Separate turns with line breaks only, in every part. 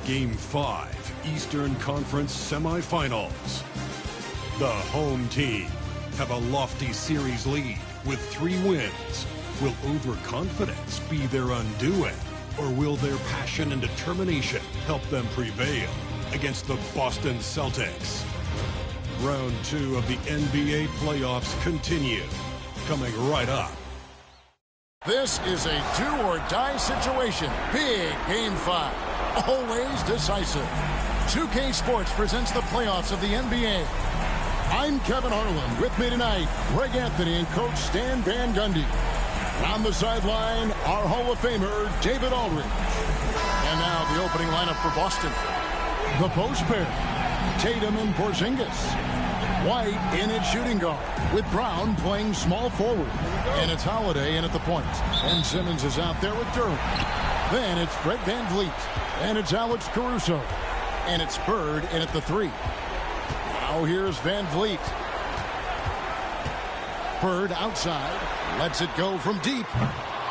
Game 5, Eastern Conference Semifinals. The home team have a lofty series lead with 3 wins. Will overconfidence be their undoing, or will their passion and determination help them prevail against the Boston Celtics? Round 2 of the NBA playoffs continue, coming right up.
This is a do-or-die situation. Big Game 5. Always decisive. 2K Sports presents the playoffs of the NBA. I'm Kevin Harlan. With me tonight, Greg Anthony and Coach Stan Van Gundy. On the sideline, our Hall of Famer, David Aldridge. And now the opening lineup for Boston. The post pair, Tatum and Porzingis. White in at shooting guard, with Brown playing small forward. And it's Holiday in at the point. Ben Simmons is out there with Durant. Then it's Fred VanVleet. And it's Alex Caruso. And it's Bird in at the 3. Now here's VanVleet. Bird outside. Lets it go from deep.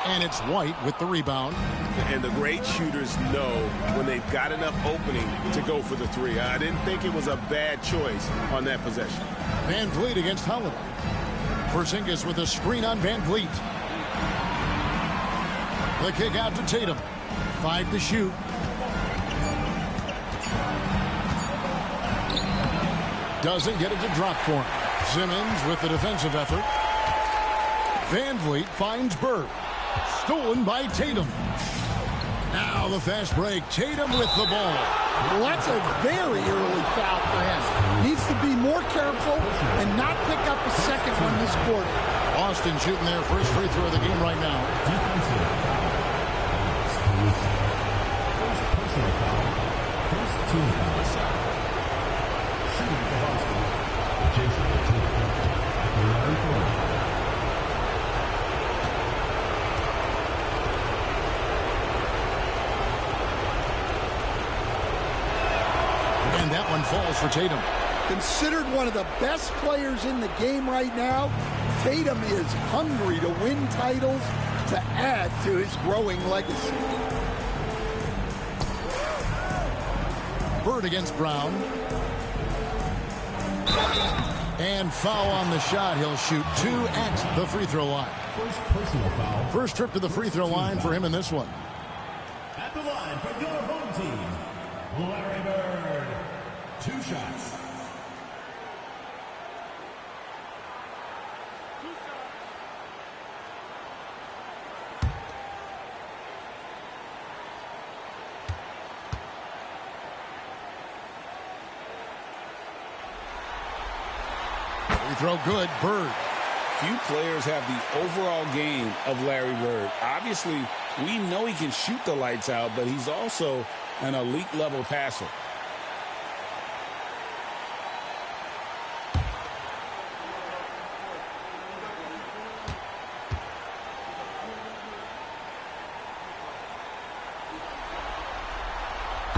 And it's White with the rebound.
And the great shooters know when they've got enough opening to go for the 3. I didn't think it was a bad choice on that possession.
VanVleet against Holiday. Porzingis with a screen on VanVleet. The kick out to Tatum. 5 to shoot. Doesn't get it to drop for him. Simmons with the defensive effort. VanVleet finds Bird. Stolen by Tatum. Now the fast break. Tatum with the ball.
Well, that's a very early foul for him. Needs to be more careful and not pick up a second one this quarter.
Boston shooting their first free throw of the game right now. And that one falls for Tatum.
Considered one of the best players in the game right now, Tatum is hungry to win titles to add to his growing legacy.
Bird against Brown. And foul on the shot. He'll shoot 2 at the free throw line.
First personal foul.
First trip to the free throw line for him in this one.
At the line for your home team, Larry Bird. 2 shots.
Free throw good. Bird.
Few players have the overall game of Larry Bird. Obviously, we know he can shoot the lights out, but he's also an elite level passer.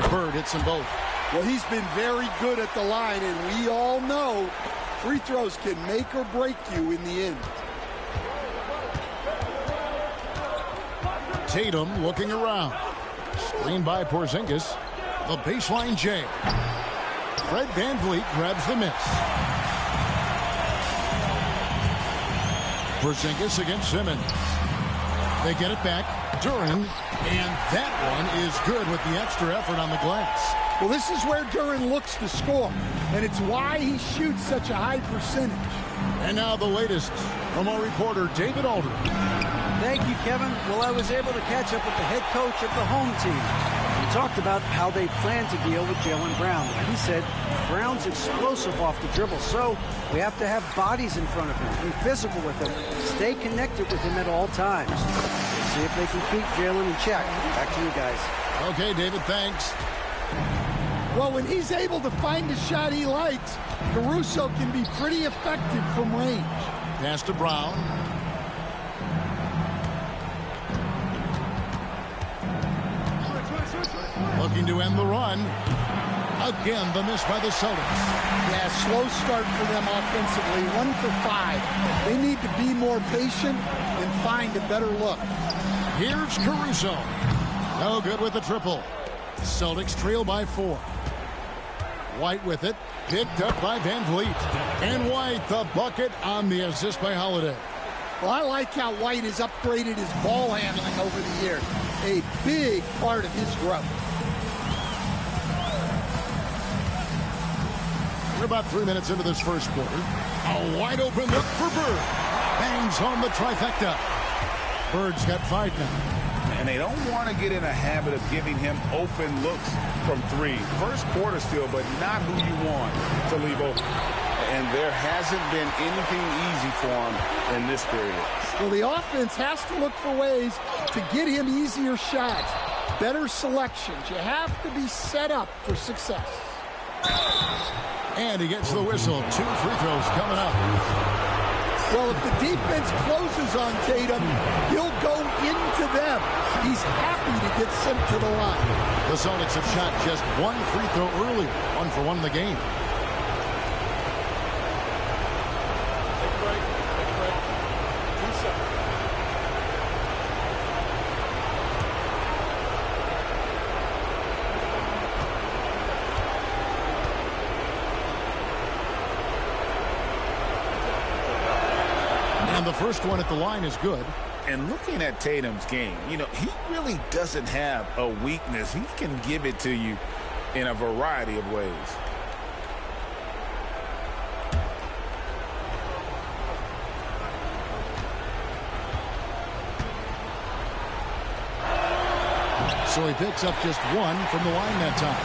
Bird hits them both.
Well, he's been very good at the line, and we all know free throws can make or break you in the end.
Tatum looking around. Screen by Porzingis. The baseline J. Fred VanVleet grabs the miss. Porzingis against Simmons. They get it back. Duran. And that one is good with the extra effort on the glass.
Well, this is where Duran looks to score, and it's why he shoots such a high percentage.
And now the latest from our reporter, David Aldridge.
Thank you, Kevin. Well, I was able to catch up with the head coach of the home team. We talked about how they plan to deal with Jaylen Brown. He said Brown's explosive off the dribble, so we have to have bodies in front of him, be physical with him, stay connected with him at all times. We'll see if they can keep Jaylen in check. Back to you guys.
Okay, David, thanks.
Well, when he's able to find a shot he likes, Caruso can be pretty effective from range.
Pass to Brown. Looking to end the run. Again, the miss by the Celtics.
Yeah, slow start for them offensively. 1 for 5. They need to be more patient and find a better look.
Here's Caruso. No good with the triple. Celtics trail by 4. White with it. Picked up by Van Vliet. And White the bucket on the assist by Holiday.
Well, I like how White has upgraded his ball handling over the years. A big part of his growth.
We're about 3 minutes into this first quarter. A wide open look for Bird. Bangs home the trifecta. Bird's got 5 now.
And they don't want to get in a habit of giving him open looks from 3. First quarter still, but not who you want to leave open. And there hasn't been anything easy for him in this period.
Well, the offense has to look for ways to get him easier shots, better selections. You have to be set up for success.
And he gets the whistle. 2 free throws coming up.
Well, if the defense closes on Tatum, he'll go into them. He's happy to get sent to the line.
The Celtics have shot just 1 free throw earlier. 1 for 1 in the game. And the first one at the line is good.
And looking at Tatum's game, you know, he really doesn't have a weakness. He can give it to you in a variety of ways.
So he picks up just 1 from the line that time.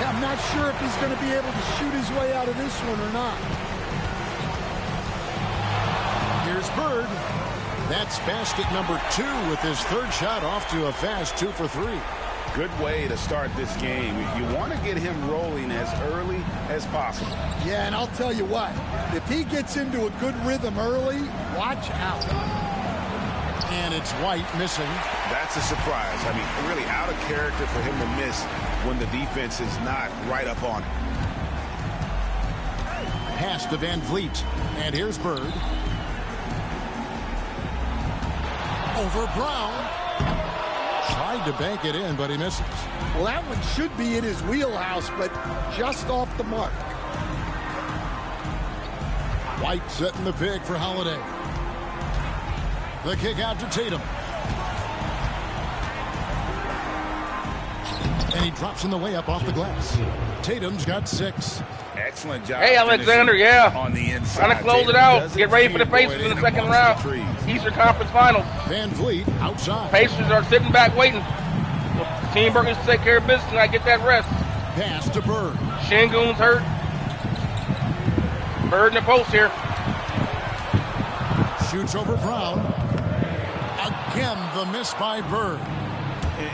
Yeah, I'm not sure if he's going to be able to shoot his way out of this one or not.
Here's Bird. That's basket number 2 with his 3rd shot off to a fast 2 for 3.
Good way to start this game. You want to get him rolling as early as possible.
Yeah, and I'll tell you what, if he gets into a good rhythm early, watch out.
And it's White missing.
That's a surprise. I mean, really out of character for him to miss when the defense is not right up on him.
Pass to Van Vliet. And here's Bird. Over Brown. Tried to bank it in, but he misses.
Well, that one should be in his wheelhouse, but just off the mark.
White setting the pick for Holiday. The kick out to Tatum. And he drops in the way up off the glass. Tatum's got 6.
Excellent job.
Hey, Alexander, yeah.
On the inside.
Trying to close it out. Get ready for the Pacers in the second round. Eastern Conference Finals.
Van Vliet outside.
Pacers are sitting back waiting. Team Burgers to take care of business tonight. Get that rest.
Pass to Bird.
Şengün's hurt. Bird in the post here.
Shoots over Brown. Again, the miss by Bird.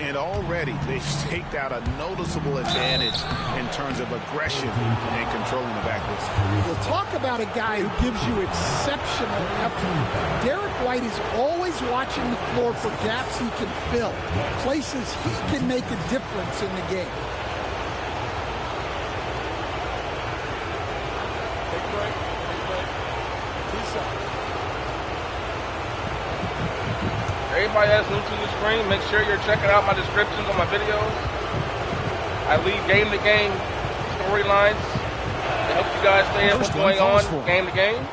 And already they've staked out a noticeable advantage in terms of aggression and controlling the backcourt.
We'll talk about a guy who gives you exceptional effort. Derek White is always watching the floor for gaps he can fill, places he can make a difference in the game. Take a break.
Everybody that's new to the screen, make sure you're checking out my descriptions on my videos. I leave game-to-game storylines to help you guys stay up what's going on game to game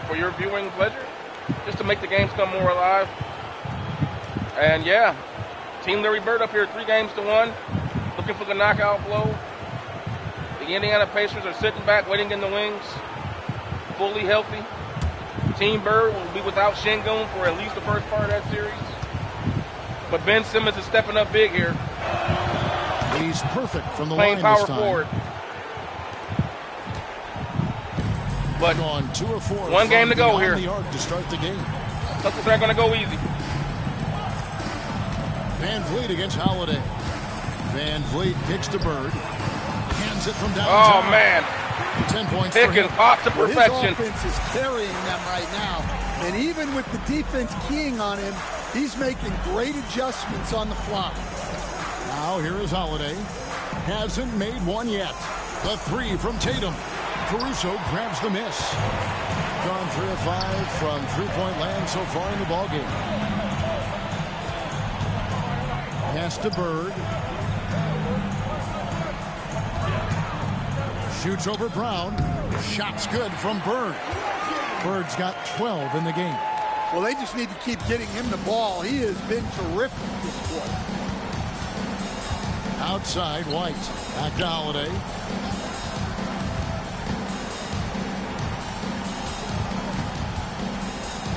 for your viewing pleasure, just to make the games come more alive. And yeah, Team Larry Bird up here 3-1, looking for the knockout blow. The Indiana Pacers are sitting back, waiting in the wings, fully healthy. Team Bird will be without Şengün for at least the first part of that series. But Ben Simmons is stepping up big here.
He's perfect from the
playing
line
power
this time.
forward. But
on 2 of 4
one game to go here.
The arc to start the game.
Celtics aren't going to go easy.
Van Vliet against Holiday. Van Vliet kicks to Bird. Hands it from downtown.
Oh, man.
10 points
Picking
for him.
hot to perfection.
His offense is carrying them right now. And even with the defense keying on him, he's making great adjustments on the fly.
Now here is Holiday. Hasn't made one yet. The 3 from Tatum. Caruso grabs the miss. Gone 3 of 5 from three-point land so far in the ballgame. Pass to Bird. Shoots over Brown. Shot's good from Bird. Bird's got 12 in the game.
Well, they just need to keep getting him the ball. He has been terrific this quarter.
Outside, White. Back to Holiday.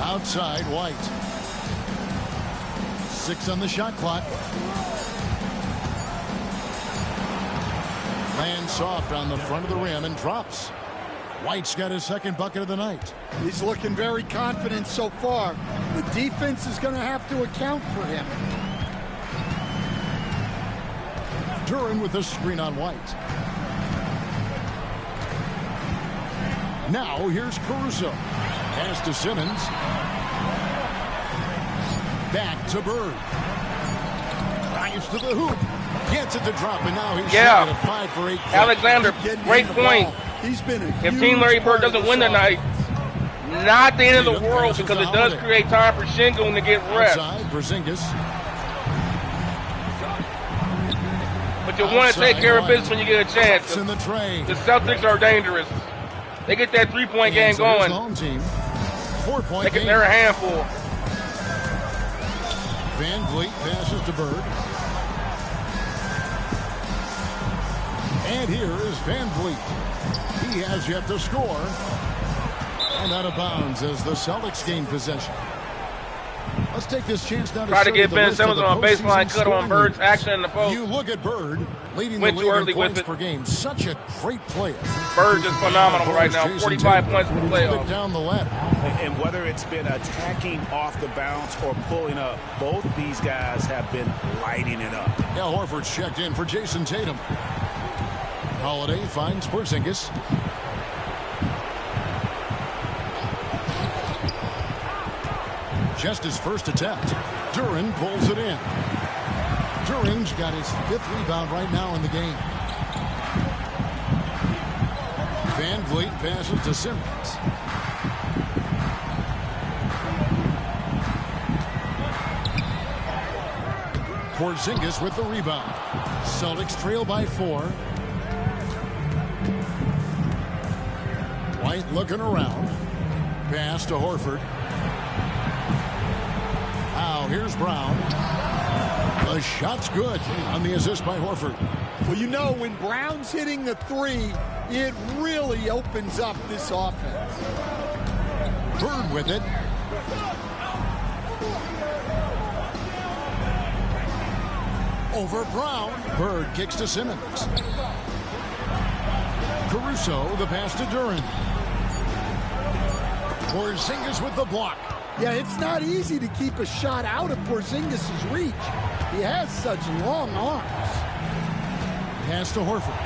Outside, White. 6 on the shot clock. Lands soft on the front of the rim and drops. White's got his second bucket of the night.
He's looking very confident so far. The defense is going to have to account for him.
Duran with a screen on White. Now here's Caruso. Pass to Simmons. Back to Bird. Drives to the hoop. Gets it to drop, and now he's shooting a 5 for 8.
Alexander, great point.
He's been
if Team Larry Bird doesn't win tonight, not the end of the world, because it does create time for Şengün to get reps.
Outside, Porzingis.
But you want to take care of business when you get a chance.
In the train.
The Celtics are dangerous. They get that three-point game going.
Home team. 4-point game.
They're a handful.
Van Vliet passes to Bird. And here is Van Vliet. He has yet to score. And out of bounds as the Celtics gain possession. Let's take this chance now to
try to get Ben Simmons on a baseline cut on Bird's action in the post.
You look at Bird leading
Went
the
too
league
early
in
with
points
it.
per game. Such a great player.
Bird's is phenomenal right now. 45 points per playoff.
Down the ladder.
And whether it's been attacking off the bounce or pulling up, both these guys have been lighting it up.
Al Horford's checked in for Jason Tatum. Holiday finds Porzingis. Just his first attempt. Duran pulls it in. Duran's got his 5th rebound right now in the game. Van Vliet passes to Simmons. Porzingis with the rebound. Celtics trail by 4. White looking around. Pass to Horford. Now here's Brown. The shot's good on the assist by Horford.
Well, you know, when Brown's hitting the 3, it really opens up this offense.
Bird with it. Over Brown. Bird kicks to Simmons. Caruso, the pass to Duran. Porzingis with the block.
Yeah, it's not easy to keep a shot out of Porzingis' reach. He has such long arms.
Pass to Horford.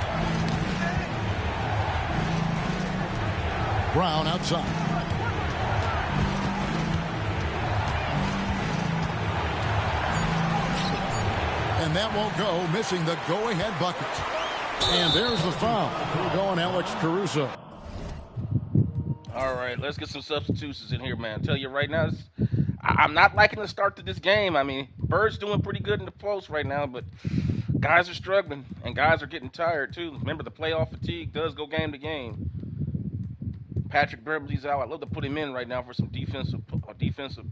Brown outside. And that won't go, missing the go-ahead bucket. And there's the foul. Going Alex Caruso.
All right, let's get some substitutions in here, man. I tell you right now, I'm not liking the start to this game. I mean, Bird's doing pretty good in the post right now, but guys are struggling, and guys are getting tired, too. Remember, the playoff fatigue does go game to game. Patrick Beverly's out. I'd love to put him in right now for some defensive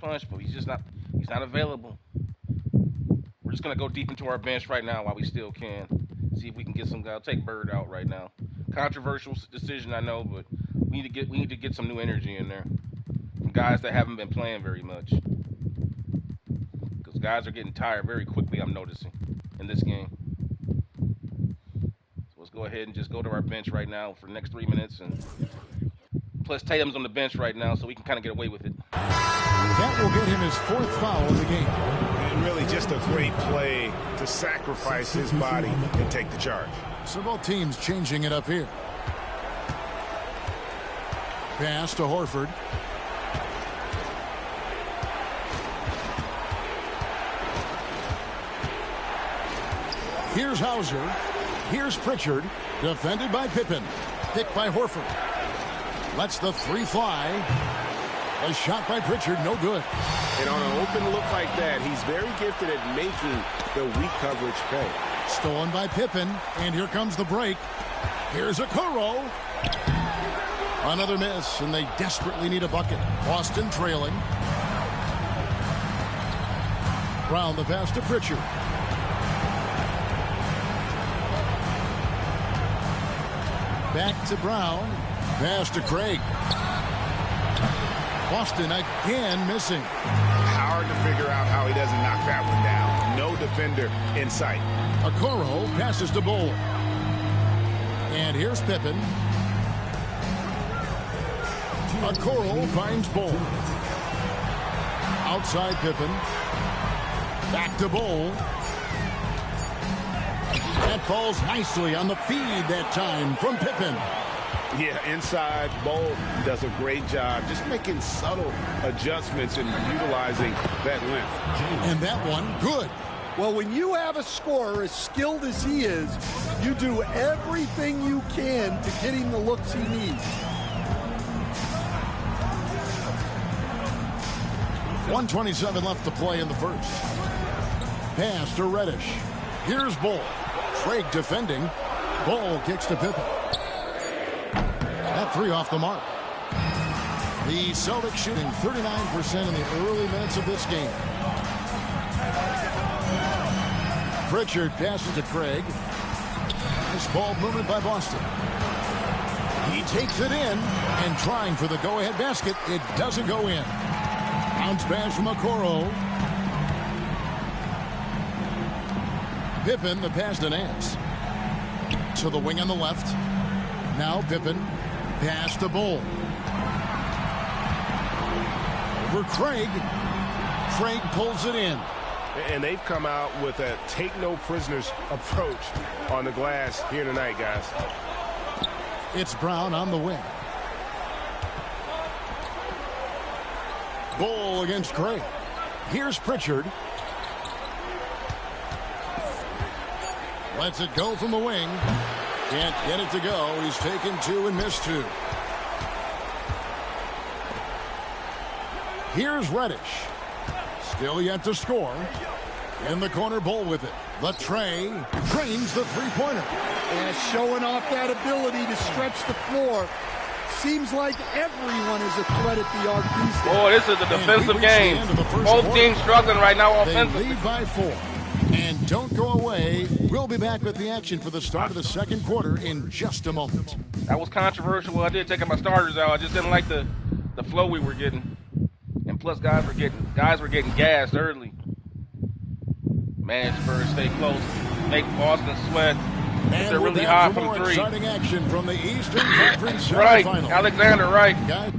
punch, but he's not available. We're just going to go deep into our bench right now while we still can. See if we can get some guys. I'll take Bird out right now. Controversial decision, I know, but we need to get some new energy in there. Some guys that haven't been playing very much. Because guys are getting tired very quickly, I'm noticing, in this game. So let's go ahead and just go to our bench right now for the next 3 minutes. And plus Tatum's on the bench right now, so we can kind of get away with it.
That will get him his 4th foul of the game.
And really just a great play to sacrifice his body and take the charge.
So both teams changing it up here. Pass to Horford. Here's Hauser. Here's Pritchard. Defended by Pippen. Picked by Horford. Lets the 3 fly. A shot by Pritchard, no good.
And on an open look like that, he's very gifted at making the weak coverage pay.
Stolen by Pippen, and here comes the break. Here's Okoro. Another miss, and they desperately need a bucket. Boston trailing. Brown the pass to Pritchard. Back to Brown. Pass to Craig. Boston again missing.
Hard to figure out how he doesn't knock that one down. No defender in sight.
Okoro passes to Bull. And here's Pippen. Okoro finds Bull. Outside Pippen. Back to Bull. That falls nicely on the feed that time from Pippen.
Yeah, inside, Bull does a great job just making subtle adjustments and utilizing that length.
And that one, good.
Well, when you have a scorer as skilled as he is, you do everything you can to get him the looks he needs.
1:27 left to play in the first. Pass to Reddish. Here's Bull. Craig defending. Bull kicks to Pippen. That three off the mark. The Celtics shooting 39% in the early minutes of this game. Pritchard passes to Craig. Nice ball movement by Boston. He takes it in and trying for the go-ahead basket. It doesn't go in. Bounce pass from Okoro. Pippen, the pass to Nance. To the wing on the left. Now Pippen. Pass to Bull. Over Craig. Craig pulls it in.
And they've come out with a take-no-prisoners approach on the glass here tonight, guys.
It's Brown on the wing. Bull against Craig. Here's Pritchard. Lets it go from the wing. Can't get it to go. He's taken two and missed two. Here's Reddish. Still yet to score. In the corner, Bull with it. The tray drains the three-pointer.
And showing off that ability to stretch the floor. Seems like everyone is a threat at the arc these days.
Boy, this is a defensive game. Both teams struggling right now offensively.
They lead by 4. And don't go away. We'll be back with the action for the start of the second quarter in just a moment.
That was controversial. I did take my starters out. I just didn't like the flow we were getting. And plus guys were getting gassed early. Man, Spurs stay close. Make Boston sweat.
And
they're really high from
more
three.
Exciting action from the Eastern Conference
Right,
semifinal.
Alexander Wright.
Guys.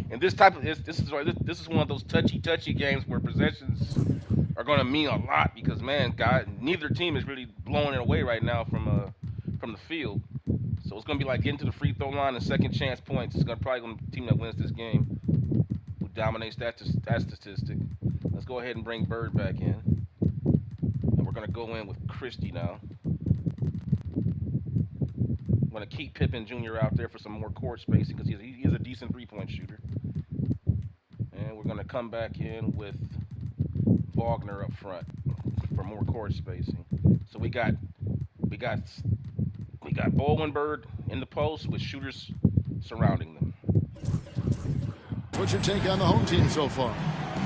And this is one of those touchy games where possessions are going to mean a lot because neither team is really blowing it away right now from the field. So it's going to be like getting to the free throw line and second chance points. It's probably going to be the team that wins this game who dominates that statistic. Let's go ahead and bring Bird back in, and we're going to go in with Christie now. I'm going to keep Pippen Jr. out there for some more court spacing because he is a decent three-point shooter. And we're going to come back in with Wagner up front for more court spacing. So we got Bull and Bird in the post with shooters surrounding them.
What's your take on the home team so far?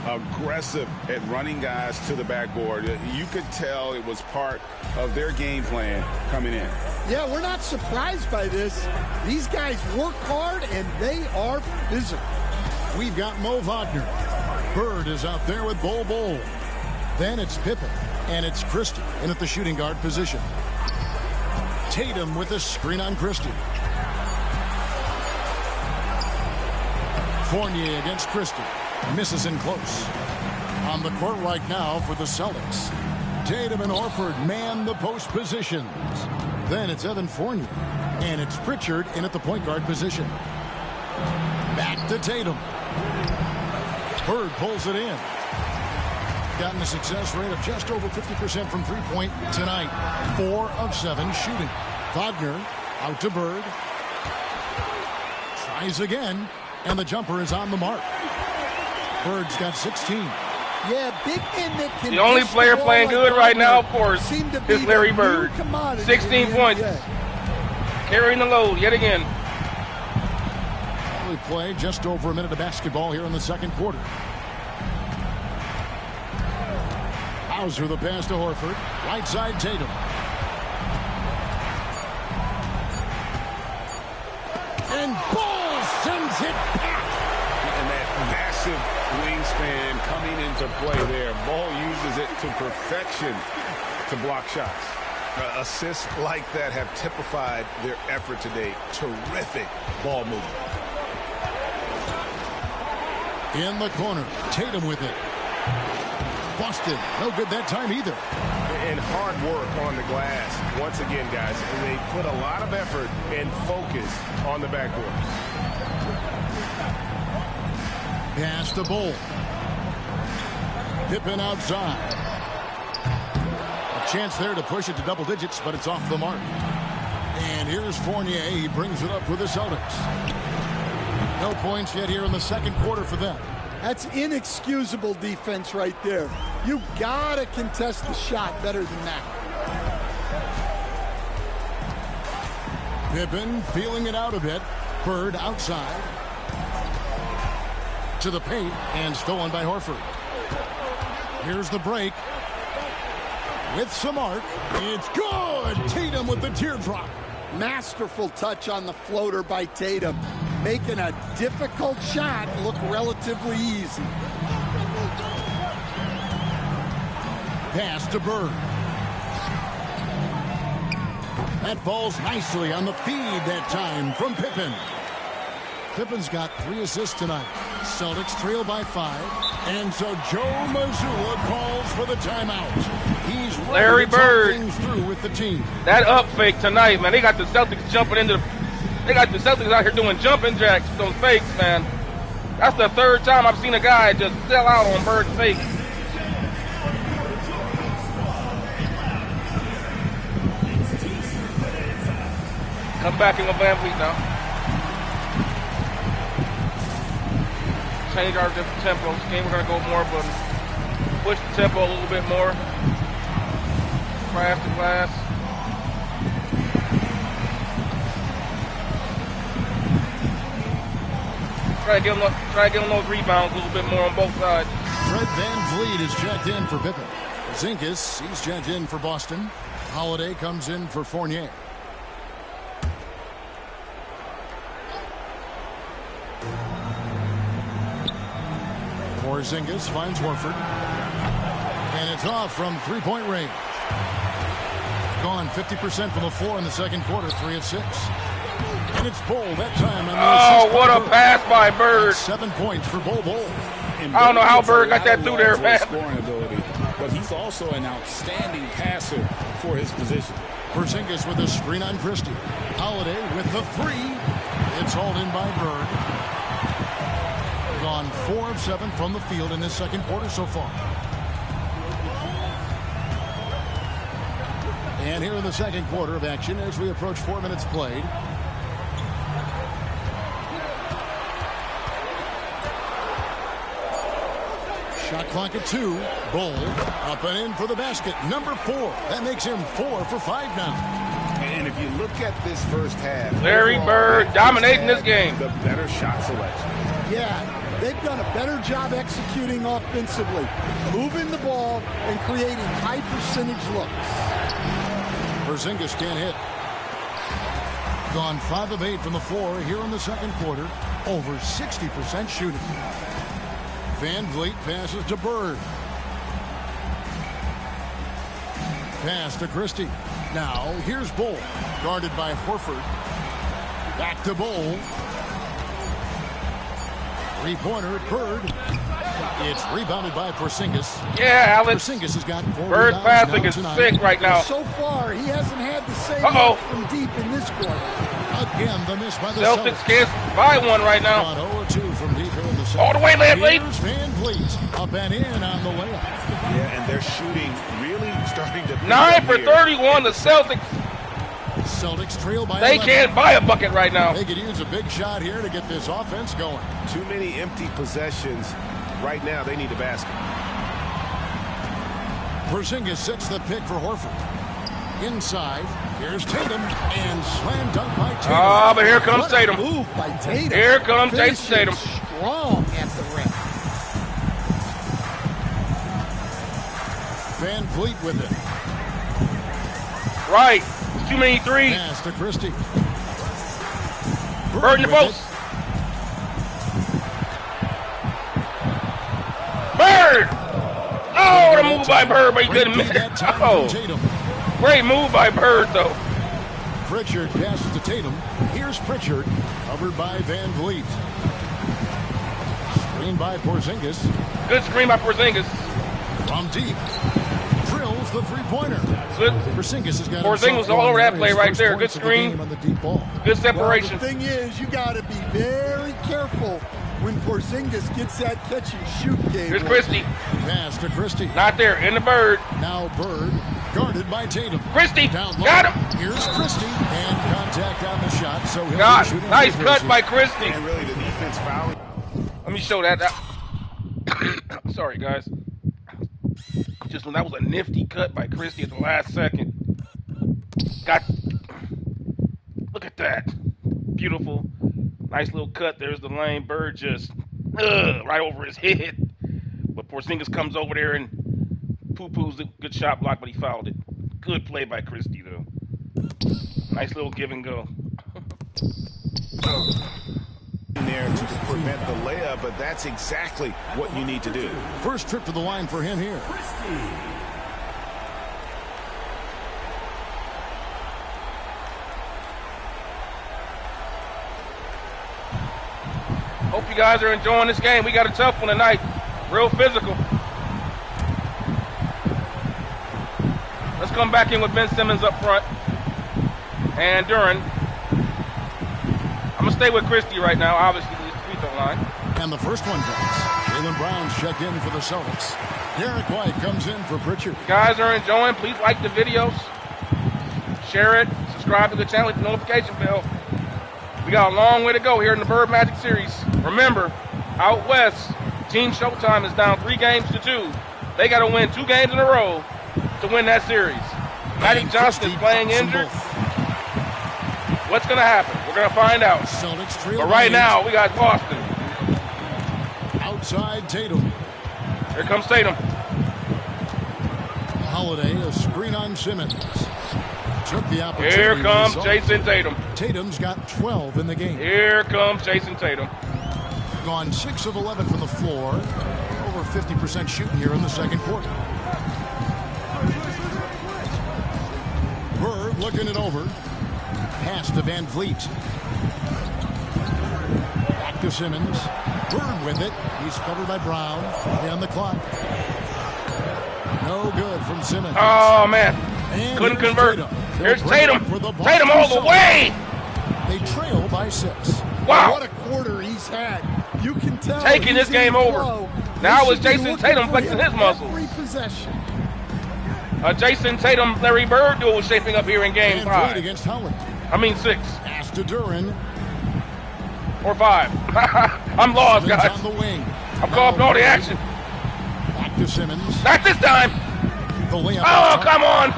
Aggressive at running guys to the backboard. You could tell it was part of their game plan coming in.
Yeah, we're not surprised by this. These guys work hard, and they are physical.
We've got Mo Wagner. Bird is out there with Bull. Then it's Pippen, and it's Christie in at the shooting guard position. Tatum with a screen on Christie. Fournier against Christie. Misses in close. On the court right now for the Celtics. Tatum and Horford man the post positions. Then it's Evan Fournier. And it's Pritchard in at the point guard position. Back to Tatum. Bird pulls it in. Gotten a success rate of just over 50% from three-point tonight. 4 of 7 shooting. Wagner out to Bird. Tries again. And the jumper is on the mark. Bird's got 16.
Yeah, big men that can.
The only player playing good right now, of course, is Larry Bird. 16 points. Carrying the load yet again.
We play just over a minute of basketball here in the second quarter. Hauser the pass to Horford. Right side Tatum. And Ball sends it back.
And that massive wingspan coming into play there. Ball uses it to perfection to block shots. Assists like that have typified their effort today. Terrific ball movement.
In the corner, Tatum with it. Boston, no good that time either.
And hard work on the glass. Once again, guys, they put a lot of effort and focus on the backboard.
Pass to Bull. Pippen outside. A chance there to push it to double digits, but it's off the mark. And here's Fournier. He brings it up for the Celtics. No points yet here in the second quarter for them.
That's inexcusable defense right there. You gotta contest the shot better than that.
Pippen feeling it out a bit. Bird outside. To the paint and stolen by Horford. Here's the break. With some arc. It's good! Tatum with the teardrop.
Masterful touch on the floater by Tatum, making a difficult shot look relatively easy.
Pass to Bird. That falls nicely on the feed that time from Pippen. Pippen's got 3 assists tonight. Celtics trail by 5. And so Joe Mazzulla calls for the timeout. He's
Larry Bird
things through with the team.
That up fake tonight, man. They got the Celtics jumping into the. They got the Celtics out here doing jumping jacks with those fakes, man. That's the 3rd time I've seen a guy just sell out on Bird's fake. Come back in with Baffled now. Change our different tempo. This game we're going to go more, but push the tempo a little bit more. Craft the glass. Try to get on those rebounds a little bit more on both sides.
Fred VanVleet is checked in for Pippen. Zinkas, he's checked in for Boston. Holiday comes in for Fournier. Porzingis finds Horford. And it's off from three-point range. Gone 50% from the floor in the second quarter, 3 of 6. And it's Bull that time.
Oh, what a pass by Bird.
That's 7 points for Bull.
I don't know how Bird got that through there, man.
Scoring ability, but he's also an outstanding passer for his position.
Porzingis with a screen on Christie. Holiday with the 3. It's hauled in by Bird. Gone 4 of 7 from the field in this second quarter so far. And here in the second quarter of action as we approach 4 minutes played. Shot clock at 2. Bull up and in for the basket. Number 4. That makes him 4 for 5 now.
And if you look at this first half,
Larry Bird dominating this game.
The better shot selection.
Yeah, they've done a better job executing offensively, moving the ball and creating high percentage looks.
Porzingis can't hit. Gone 5 of 8 from the floor here in the second quarter. Over 60% shooting. VanVleet passes to Bird. Pass to Christie. Now here's Bull. Guarded by Horford. Back to Bull. 3-pointer, Bird. It's rebounded by Porzingis.
Yeah, Alex.
Porzingis has got 4
Bird
rebounds
passing
now
is
tonight.
sick right now.
So far, he hasn't had the same from deep in this quarter.
Again, the miss by the
Celtics can't buy one right now.
On 0-2 from deep here in the second.
All the way, VanVleet.
Here's VanVleet up and in on the layup.
Yeah, and they're shooting really starting to.
9 for 31. The Celtics.
Celtics trail by
They
11.
can't buy a bucket right now.
They could use a big shot here to get this offense going.
Too many empty possessions. Right now, they need a basket.
Porzingis sets the pick for Horford. Inside, here's Tatum, and slam dunk by Tatum.
Oh, but here comes Tatum.
Move by Tatum.
Here comes Jason Tatum.
Strong at the rim.
Van Vliet with it.
Right. Too many threes.
Pass to Christie.
Bird in the post. Bird! Oh, the move by Bird, but he couldn't miss. Oh, great move by Bird, though.
Pritchard passes to Tatum. Here's Pritchard, covered by Van Vliet. Screen by Porzingis.
Good screen by Porzingis.
From deep. Drills the three-pointer. Porzingis has got
Porzingis all over that play right there. Good screen.
On the deep ball.
Good separation.
Well, the thing is, you got to be very careful when Porzingis gets that catch-and-shoot game.
Here's Christie.
Pass to Christie.
Not there. In the Bird.
Now Bird, guarded by Tatum.
Christie.
Down low.
Got him.
Here's Christie. And contact on the shot. So he'll
God,
be shooting.
nice cut by Christie.
And really the defense fouling.
Let me show that. Sorry, guys. That was a nifty cut by Christie at the last second. Look at that. Beautiful. Nice little cut. There's the lane. Bird just right over his head. But Porzingis comes over there and poo-poos the good shot block, but he fouled it. Good play by Christie, though. Nice little give and go.
There to prevent the layup, but that's exactly what you need to do.
First trip to the line for him here.
Hope you guys are enjoying this game. We got a tough one tonight. Real physical. Let's come back in with Ben Simmons up front. And Duran. I'm going to stay with Christie right now, obviously, the free throw line.
And the first one drops. Jaylen Brown's check in for the Celtics. Derek White comes in for Pritchard.
If you guys are enjoying, please like the videos. Share it. Subscribe to the channel. Hit the notification bell. We got a long way to go here in the Bird Magic series. Remember, out west, Team Showtime is down 3-2. They got to win 2 games in a row to win that series. Magic Johnson is playing injured. What's going to happen? We're going to find out. But right now, we got Boston.
Outside Tatum.
Here comes Tatum.
Holiday, a screen on Simmons. Took the opportunity.
Here comes Jason Tatum.
Tatum's got 12 in the game.
Here comes Jason Tatum.
Gone 6 of 11 from the floor. Over 50% shooting here in the second quarter. Bird looking it over. Pass to Van Vliet. Back to Simmons. Bird with it. He's covered by Brown. On the clock. No good from Simmons.
Oh, man.
And
couldn't convert. Here's Tatum.
Tatum
all the way.
They trail by 6.
Wow.
What a quarter he's had. You can tell.
Taking this game over. Now it's Jason Tatum flexing his muscles.
Every possession.
Jason Tatum, Larry Bird duel is shaping up here in game 5.
Against Howard.
6.
Pass to Duran.
Or 5. I'm lost, guys.
On the wing.
I'm caught up in all the action.
Back to Simmons.
Not this time. Oh, come on.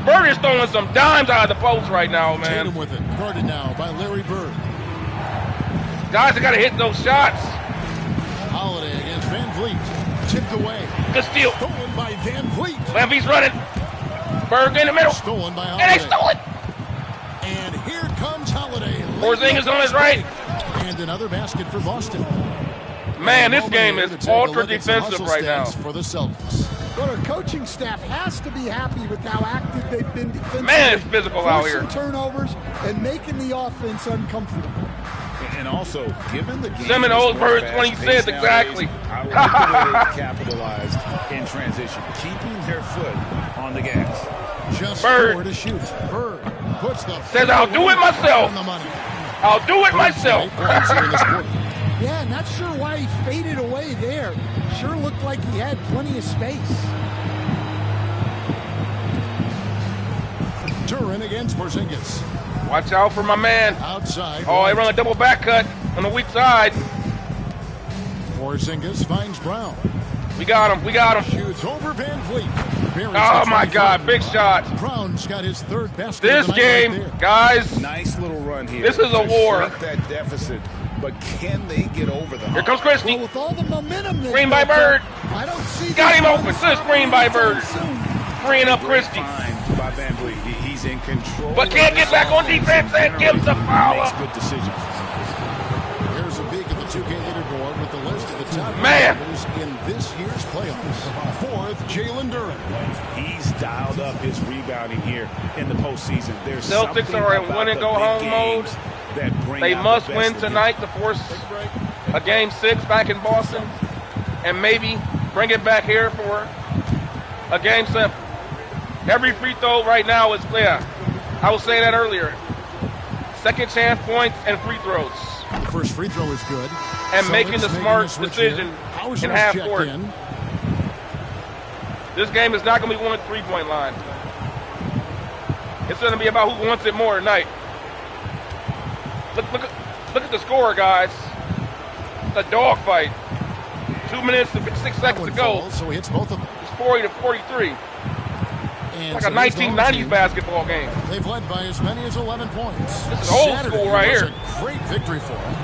Bird is throwing some dimes out of the post right now, man.
Tatum with it. Guarded now by Larry Bird.
Guys, I got to hit those shots.
Holiday against Van Vliet. Tipped away.
Good steal.
Stolen by Van Vliet.
Van Vliet's running. Bird in the middle.
Stolen by Holiday.
And they stole it.
And here comes Holiday.
Porzingis on his right.
And another basket for Boston.
Man, this game is ultra defensive right now.
For the Celtics.
But our coaching staff has to be happy with how active they've been defensively.
Man, it's physical out here.
Turnovers and making the offense uncomfortable.
And also, given the game,
Simmons owes Bird 20 cents, exactly.
I like the way they capitalized in transition, keeping their foot on the gas.
Just
Bird
to shoot. Bird puts the
says, "I'll do it myself. I'll do it myself."
Yeah, not sure why he faded away there. Sure looked like he had plenty of space.
Duran against Porzingis.
Watch out for my man.
Outside.
Oh, they run a double back cut on the weak side.
Porzingis finds Brown.
We got him. We got him.
Shoots over Van Vliet.
Oh, my God. Big shot.
Brown Bird's got his third best.
This game,
right
guys.
Nice little run here.
This is a war.
Shrink that deficit, but can they get over the hump?
Here comes Christie.
Well, with all the momentum,
Screen by Bird.
I don't see.
Got him open. Good screen by Bird. Freeing up Christie.
Fine by Van Vliet. He's in control.
But can't get back on defense and gives the foul.
Makes good decisions.
Here's a peek at the 2K leaderboard with the list of the top players in this year's playoffs. Fourth, Jalen Duren.
He's dialed up his rebounding here in the postseason. There's
Celtics are in win and go home mode. They must win tonight to force a game 6 back in Boston and maybe bring it back here for a game 7. Every free throw right now is clear. I was saying that earlier. Second chance points and free throws.
The first free throw is good.
And
Celtics
making the smart decision in half court. This game is not going to be won at the three-point line. It's going to be about who wants it more tonight. Look at the score, guys. It's a dogfight. 2 minutes and 6 seconds to go.
Falls, so he hits both of them.
It's 40-43.
And
like a 1990s basketball game.
They've led by as many as 11 points.
This is old school right here.
A great victory for them.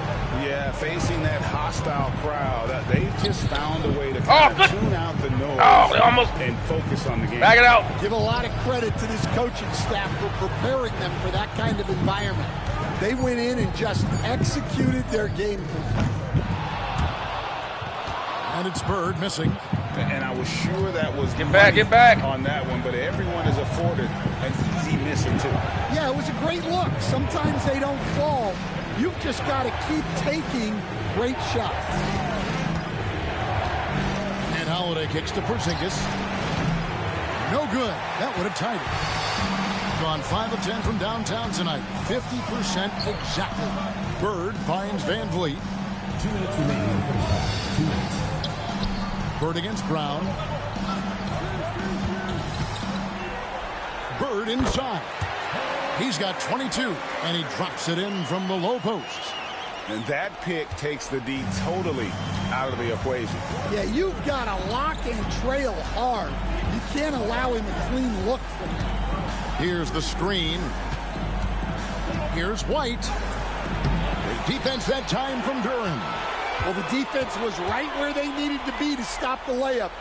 Yeah, facing that hostile crowd, they've just found a way to tune out the noise and focus on the game.
Back it out.
Give a lot of credit to this coaching staff for preparing them for that kind of environment. They went in and just executed their game plan.
And it's Bird missing.
And I was sure that was
get back
on that one, but everyone is afforded an easy missing too.
Yeah, it was a great look. Sometimes they don't fall. You've just got to keep taking great shots.
And Holiday kicks to Porzingis. No good. That would have tied it. Gone 5 of 10 from downtown tonight. 50% exactly. Bird finds Van Vliet.
2 minutes remaining. 2 minutes.
Bird against Brown. Bird inside. He's got 22, and he drops it in from the low post.
And that pick takes the D totally out of the equation.
Yeah, you've got to lock and trail hard. You can't allow him a clean look from that.
Here's the screen. Here's White. The defense that time from Duren.
Well, the defense was right where they needed to be to stop the layup.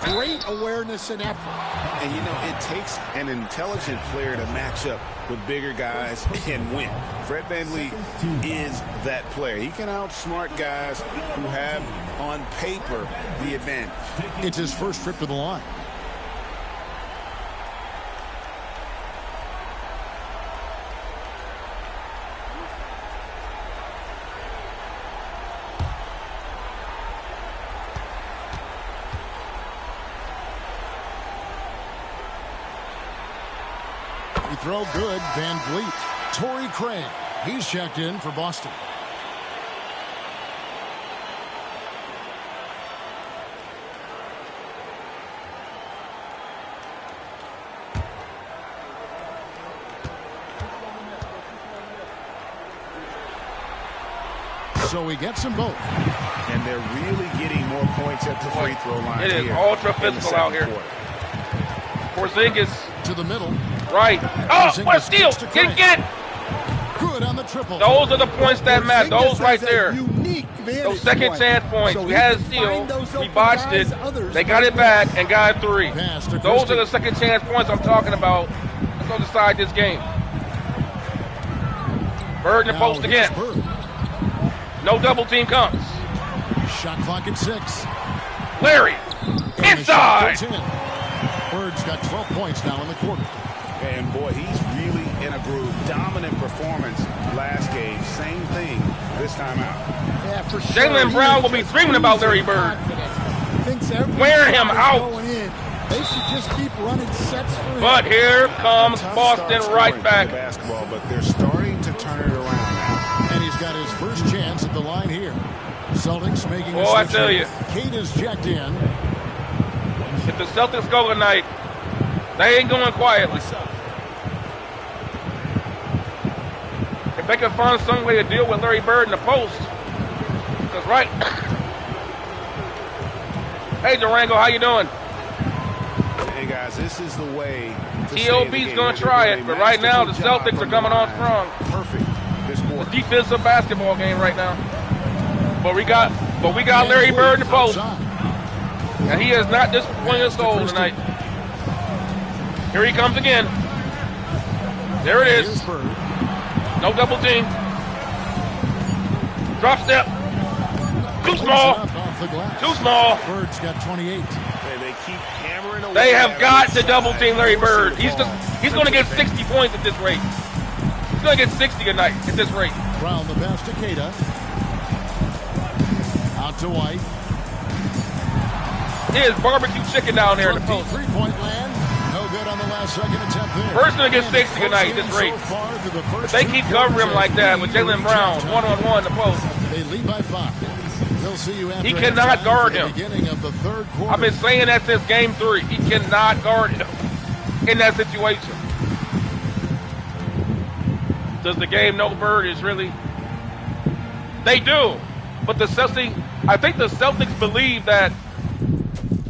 Great awareness and effort.
And, you know, it takes an intelligent player to match up with bigger guys and win. Fred VanVleet is that player. He can outsmart guys who have, on paper, the advantage.
It's his first trip to the line. Throw good, Van Vliet. Torrey Craig, he's checked in for Boston. So he gets them both.
And they're really getting more points at the free throw line.
It is ultra physical out here. Porzingis
to the middle.
Right. Oh, what a steal. Get it.
Good on the triple.
Those are the points that matter. Those right there. Those second chance points.
So
we had a steal. We botched it. They got it back and got a 3. Those are the second chance points I'm talking about. Let's go decide this game. Bird in the post again. No double team comes.
Shot clock at 6.
Larry. Inside.
Bird's got 12 points now in the quarter.
And, boy, he's really in a groove. Dominant performance last game. Same thing this time out.
Yeah, for sure.
Jalen Brown will be dreaming about Larry Bird. Wear him out.
They should just keep running sets for him.
But here comes Boston right back.
Basketball, but they're starting to turn it around now.
And he's got his first chance at the line here. Celtics making a
switch. I tell you.
Kate is checked in.
If the Celtics go tonight, they ain't going quietly. If they can find some way to deal with Larry Bird in the post, because right. Hey Durango, how you doing?
Hey guys, guys, this is the way.
TLB's going to try it, but right now the Celtics are coming on strong.
Perfect this quarter.
It's a defensive basketball game right now. But we got Larry Bird in the post. And he has not disappointed us all tonight. Here he comes again. There it is. No double team. Drop step. Too small. Too small.
Bird's got 28.
They keep hammering away.
They have got to double team Larry Bird. He's going to get 60 points at this rate. He's going to get 60 tonight at this rate.
Brown the pass to Queta. Out to White.
It is barbecue chicken down there in the post.
Three-point land. No good on the last second attempt there.
Bird's going to get 60 tonight at this rate. If they keep covering him like that with Jaylen Brown, one-on-one in the post.
They lead by 5. We'll see you after
he cannot guard him.
Beginning of the third quarter.
I've been saying that since game 3. He cannot guard him in that situation. Does the game know Bird is really? They do. But the Celtics, I think the Celtics believe that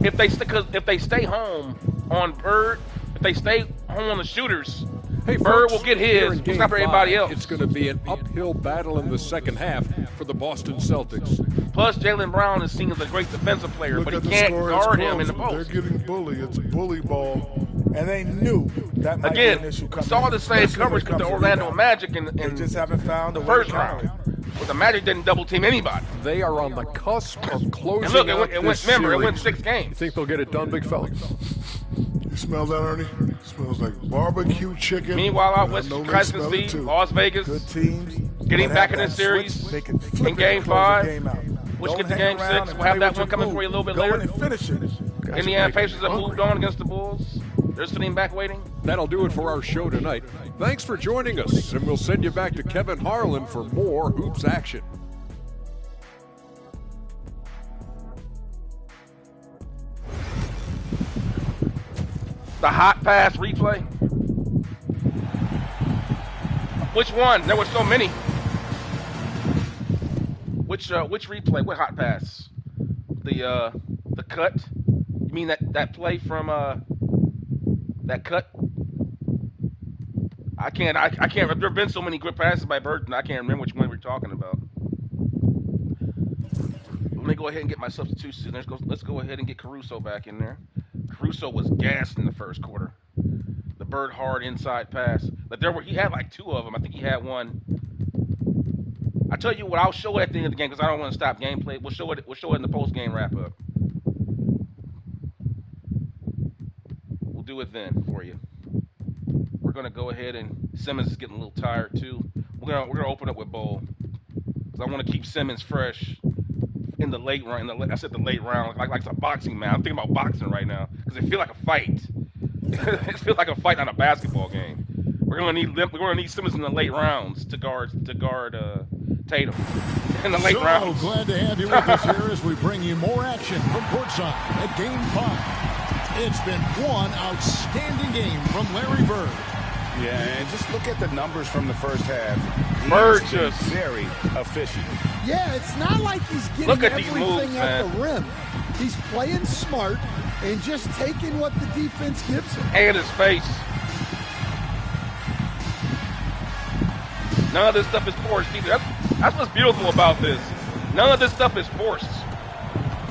if they stay home on Bird, if they stay home on the shooters,
hey,
Bird
folks,
will get his. We'll stop everybody else.
It's going to be an uphill battle in the second half for the Boston Celtics.
Plus, Jaylen Brown is seen as a great defensive player, but he can't guard him in the post.
They're getting bullied. It's bully ball. And they knew that might be an issue.
We saw the same coverage with the Orlando Magic in
they just haven't found a
first round. But the Magic didn't double team anybody.
They are on the cusp of closing
and look,
out
it went 6 games.
You think they'll get it done, big fella?
You smell that, Ernie? It smells like barbecue chicken.
Meanwhile, out west, Crescent City, Las Vegas,
good teams,
getting back in the series in Game 5. Which gets to Game 6. We'll have that one coming for you a little bit later. Indiana Pacers have moved on against the Bulls. They're sitting back waiting.
That'll do it for our show tonight. Thanks for joining us, and we'll send you back to Kevin Harlan for more Hoops action.
The hot pass replay. Which one? There were so many. Which replay? What hot pass? The cut? You mean that play from that cut? I can't. There have been so many good passes by Burton. I can't remember which one we're talking about. Let me go ahead and get my substitution. Let's go ahead and get Caruso back in there. Caruso was gassed in the first quarter. The Bird hard inside pass. But he had like 2 of them. I think he had one. I tell you what, I'll show it at the end of the game because I don't want to stop gameplay. We'll show it in the post game wrap up. We'll do it then for you. We're gonna go ahead and Simmons is getting a little tired too. We're gonna open up with Bowl because I want to keep Simmons fresh in the late round. I said the late round like it's a boxing man. I'm thinking about boxing right now because it feels like a fight. It feels like a fight, not a basketball game. We're gonna need Simmons in the late rounds to guard Tatum in the late rounds.
Glad to have you with us here as we bring you more action from courtside at Game 5. It's been one outstanding game from Larry Bird.
Yeah, and just look at the numbers from the first half.
Bird just
very efficient.
Yeah, it's not like he's getting everything at the rim. He's playing smart and just taking what the defense gives him.
And his face. None of this stuff is forced either. That's what's beautiful about this. None of this stuff is forced.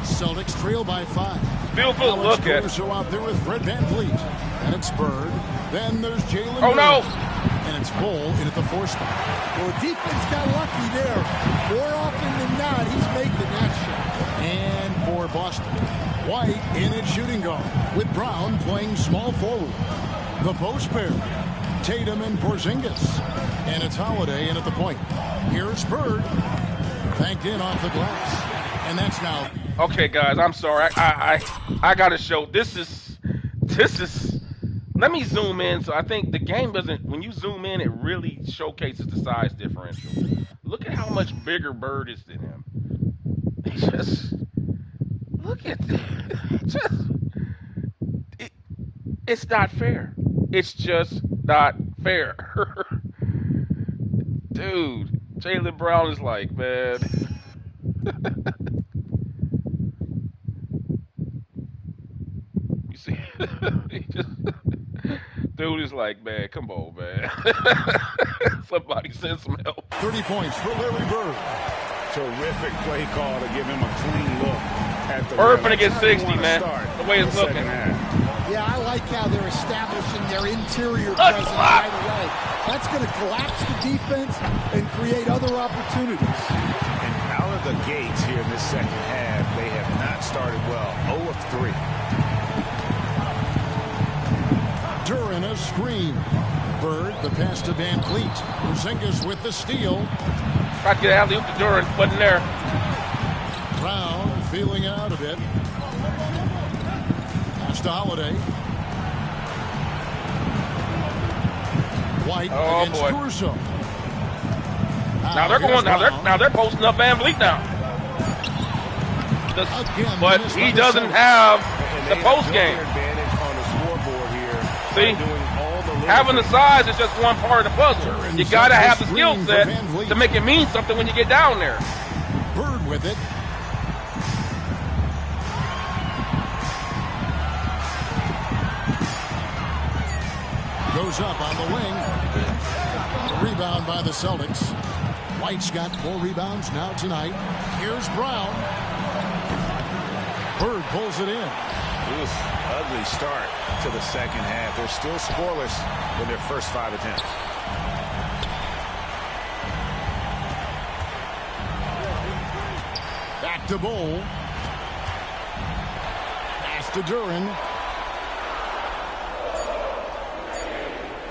Celtics trail by 5.
Beautiful to look at.
So out there with Fred VanVleet. And it's Bird. Then there's Jaylen.
Oh, no.
And it's Bull in at the 4 spot.
Well, defense got lucky there. More often than not, he's making that shot.
And for Boston, White in at shooting guard with Brown playing small forward. The post pair, Tatum and Porzingis. And it's Holiday in at the point. Here's Bird. Banked in off the glass. And that's now.
Okay, guys, I'm sorry. I got to show. This is. Let me zoom in. So I think the game doesn't. When you zoom in, it really showcases the size differential. Look at how much bigger Bird is than him. Just look at that. It's not fair. It's just not fair. Dude, Jaylen Brown is like, man. You see? Dude is like, man, come on, man. Somebody send some help.
30 points for Larry Bird.
Terrific play call to give him a clean look at the
Bird gonna get 60, man. The way it's looking.
Yeah, I like how they're establishing their interior presence right away. That's going to collapse the defense and create other opportunities.
And out of the gates here in this second half, they have not started well. 0 of 3.
Duran a screen. Bird, the pass to Van Vliet. Porzingis with the steal.
Try to get out of the Duran, wasn't there.
Brown feeling out a bit. Pass to Holiday. White against Caruso.
Now they're going. Now they're posting up Van Vliet now. But he doesn't have the post game. See, having the size is just one part of the puzzle. You got to have the skill set to make it mean something when you get down there.
Bird with it. Goes up on the wing. Rebound by the Celtics. White's got 4 rebounds now tonight. Here's Brown. Bird pulls it in.
Ugly start to the second half. They're still scoreless in their first 5 attempts.
Back to Bull. Pass to Duran.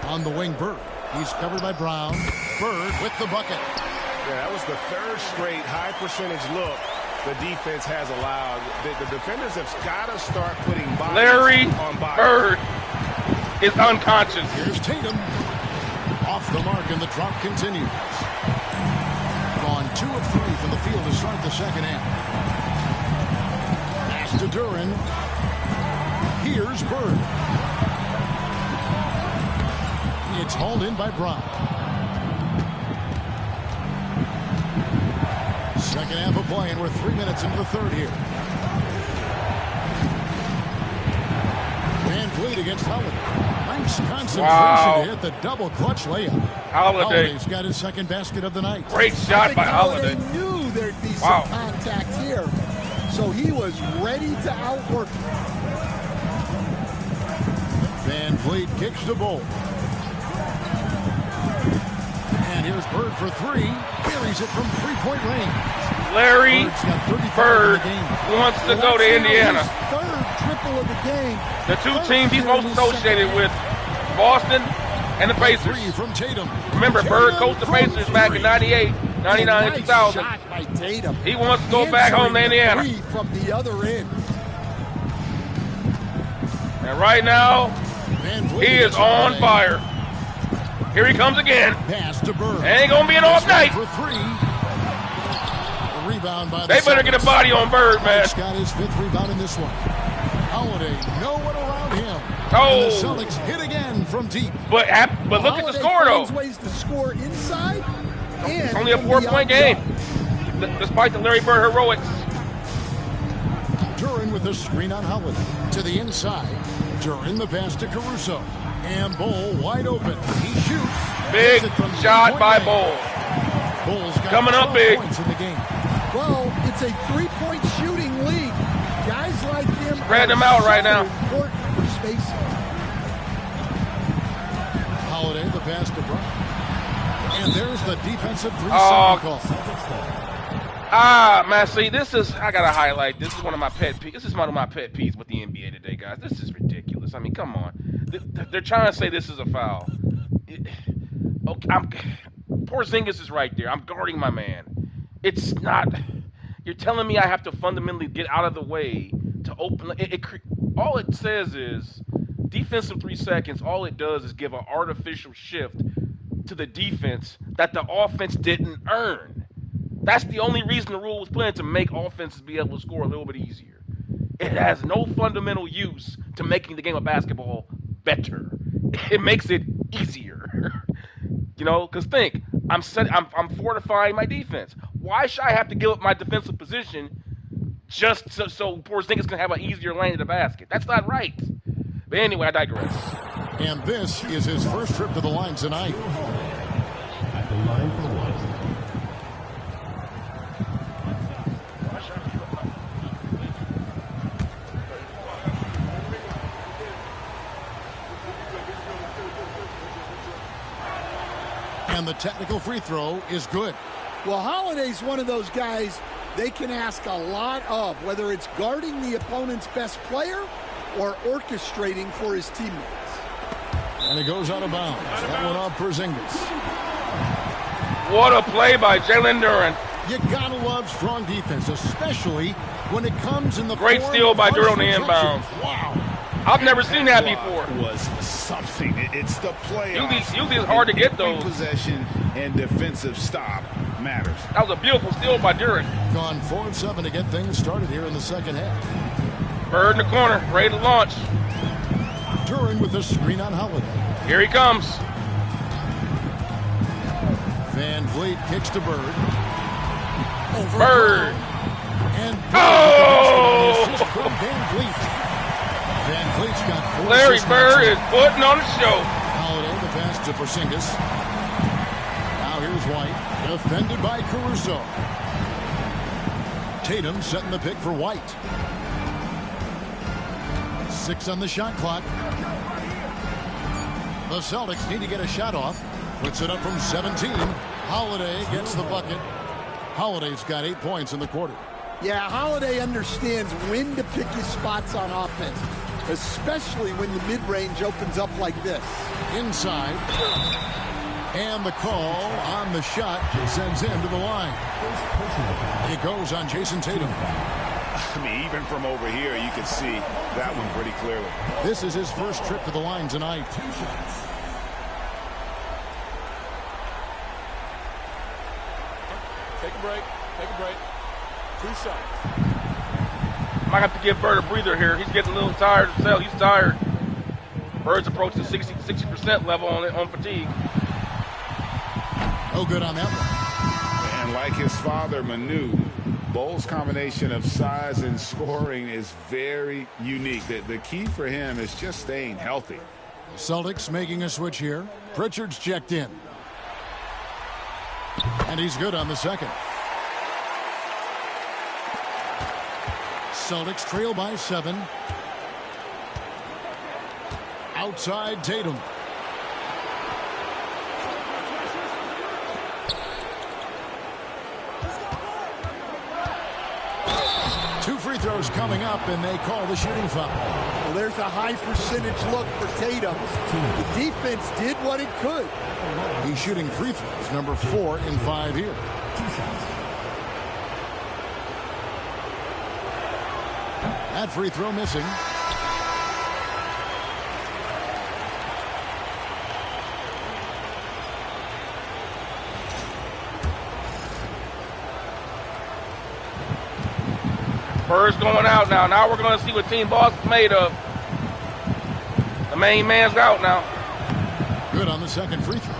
On the wing, Bird. He's covered by Brown. Bird with the bucket.
Yeah, that was the 3rd straight high percentage look the defense has allowed. The defenders have got to start putting bodies
Larry
on bodies.
Bird is unconscious.
Here's Tatum. Off the mark, and the drop continues. Gone 2 of 3 from the field to start the second half. Pass to Duran. Here's Bird. It's hauled in by Brown. Second half of play, and we're 3 minutes into the third here. Van Vliet against Holiday. Nice concentration to hit the double clutch layup. Holiday's got his second basket of the night.
Great shot by Holiday.
Knew there'd be some contact here, so he was ready to outwork. Van Vliet kicks the ball. And here's Bird for 3. Carries it from 3-point range.
Larry Bird wants to go to Indiana.
Third triple of the game.
The 2 teams he's most associated with, Boston and the Pacers.
From Tatum.
Remember, Bird coached the Pacers back in 98, 99, and 2000. He wants to go back home to Indiana.
From the other end.
And right now, he is on fire. Here he comes again.
Pass to Bird.
Ain't gonna be an off night.
For 3. The rebound by the
they better get a body on Bird, man.
He's got his 5th rebound in this one. Holiday, no one around him.
Oh.
And the Celtics hit again from deep.
But look at the score, though.
Ways to score inside.
It's only a 4-point game, despite the Larry Bird heroics.
Duran with a screen on Holiday to the inside. Duran the pass to Caruso. And Bull wide open. He shoots.
Big shot by Bull.
Bull's got
coming up big.
Points in the game.
Well, it's a 3-point shooting league. Guys like him
spread them out right now.
Important for spacing.
Holiday the pass to Brown. And there's the defensive 3-second call.
Man, see, I gotta highlight, this is one of my pet peeves. This is one of my pet peeves with the NBA today, guys. This is ridiculous. I mean, come on. They're trying to say this is a foul. Porzingis is right there. I'm guarding my man. It's not. You're telling me I have to fundamentally get out of the way to open. All it says is defensive 3 seconds. All it does is give an artificial shift to the defense that the offense didn't earn. That's the only reason the rule was put in, to make offenses be able to score a little bit easier. It has no fundamental use to making the game of basketball better. It makes it easier. Because think, I'm fortifying my defense. Why should I have to give up my defensive position just so Porzingis can have an easier lane to the basket? That's not right. But anyway, I digress.
And this is his first trip to the line tonight.
At the line for one.
And the technical free throw is good.
Well, Holiday's one of those guys they can ask a lot of, whether it's guarding the opponent's best player or orchestrating for his teammates.
And it goes out of bounds. That one off Porzingis.
What a play by Jalen Duren.
You gotta love strong defense, especially when it comes in the
great steal by Duren on the inbound.
Wow.
I've never seen that before.
Was something. It's the play.
Usually it's hard to get those.
Possession and defensive stop matters.
That was a beautiful steal by Duren.
Gone 4 of 7 to get things started here in the second half.
Bird in the corner, ready to launch.
Duren with the screen on Holiday.
Here he comes.
Van Vliet kicks to Bird. Over
Bird.
And
oh!
From Van Vliet. Van Vliet's got 4
Larry Bird is putting on a show.
Holiday the pass to Porzingis. Now here's White, defended by Caruso. Tatum setting the pick for White. 6 on the shot clock. The Celtics need to get a shot off. Puts it up from 17. Holiday gets the bucket. Holiday's got 8 points in the quarter.
Yeah, Holiday understands when to pick his spots on offense, especially when the mid-range opens up like this.
Inside. And the call on the shot sends him to the line. It goes on Jason Tatum.
I mean, even from over here, you can see that one pretty clearly.
This is his first trip to the line tonight.
2 shots.
Take a break. Take a break. 2 shots.
Might have to give Bird a breather here. He's getting a little tired himself. He's tired. Bird's approaching the 60% level on fatigue.
No good on that one.
And like his father, Manu, Bowles' combination of size and scoring is very unique. The key for him is just staying healthy.
Celtics making a switch here. Pritchard's checked in. And he's good on the second. Celtics trail by 7. Outside Tatum. Two free throws coming up, and they call the shooting foul.
Well, there's a high percentage look for Tatum. The defense did what it could.
He's shooting free throws, number 4 in 5 here.
2 shots.
That free throw missing.
Bird's going out now. Now we're going to see what Team Boston's made of. The main man's out now.
Good on the second free throw.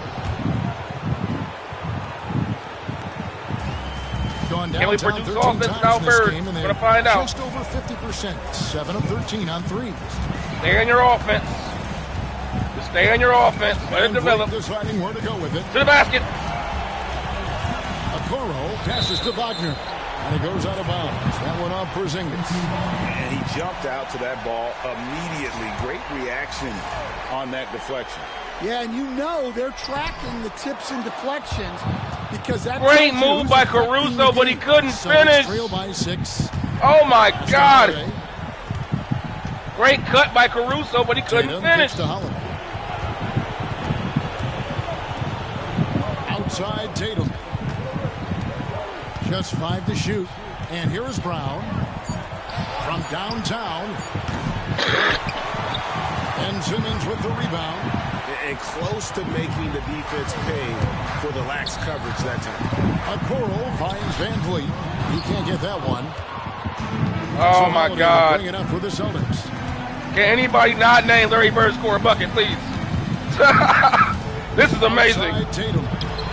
Gone
Can we
downtown
produce
13
offense
times
now,
in this
Bird?
game, and
We're
they're
gonna find out.
just over 50%. 7 of 13 on threes.
Stay on your offense. Just stay on your offense. Let it develop.
Deciding where to go with it.
To the basket.
Okoro passes to Wagner. And it goes out of bounds. That one off Porzingis.
And he jumped out to that ball immediately. Great reaction on that deflection.
Yeah, and you know they're tracking the tips and deflections because that
Great move by Caruso, but he couldn't finish.
Trail by 6.
Oh my God! Great cut by Caruso, but he couldn't finish.
To Holiday. Outside Tatum. Just 5 to shoot. And here is Brown from downtown. Ben Simmons with the rebound.
And close to making the defense pay for the lax coverage that time.
Okoro finds Van Vliet. He can't get that one.
Oh
so
my God.
Bring it up for the Celtics.
Can anybody not name Larry Bird score a bucket, please? This is amazing.
Tatum.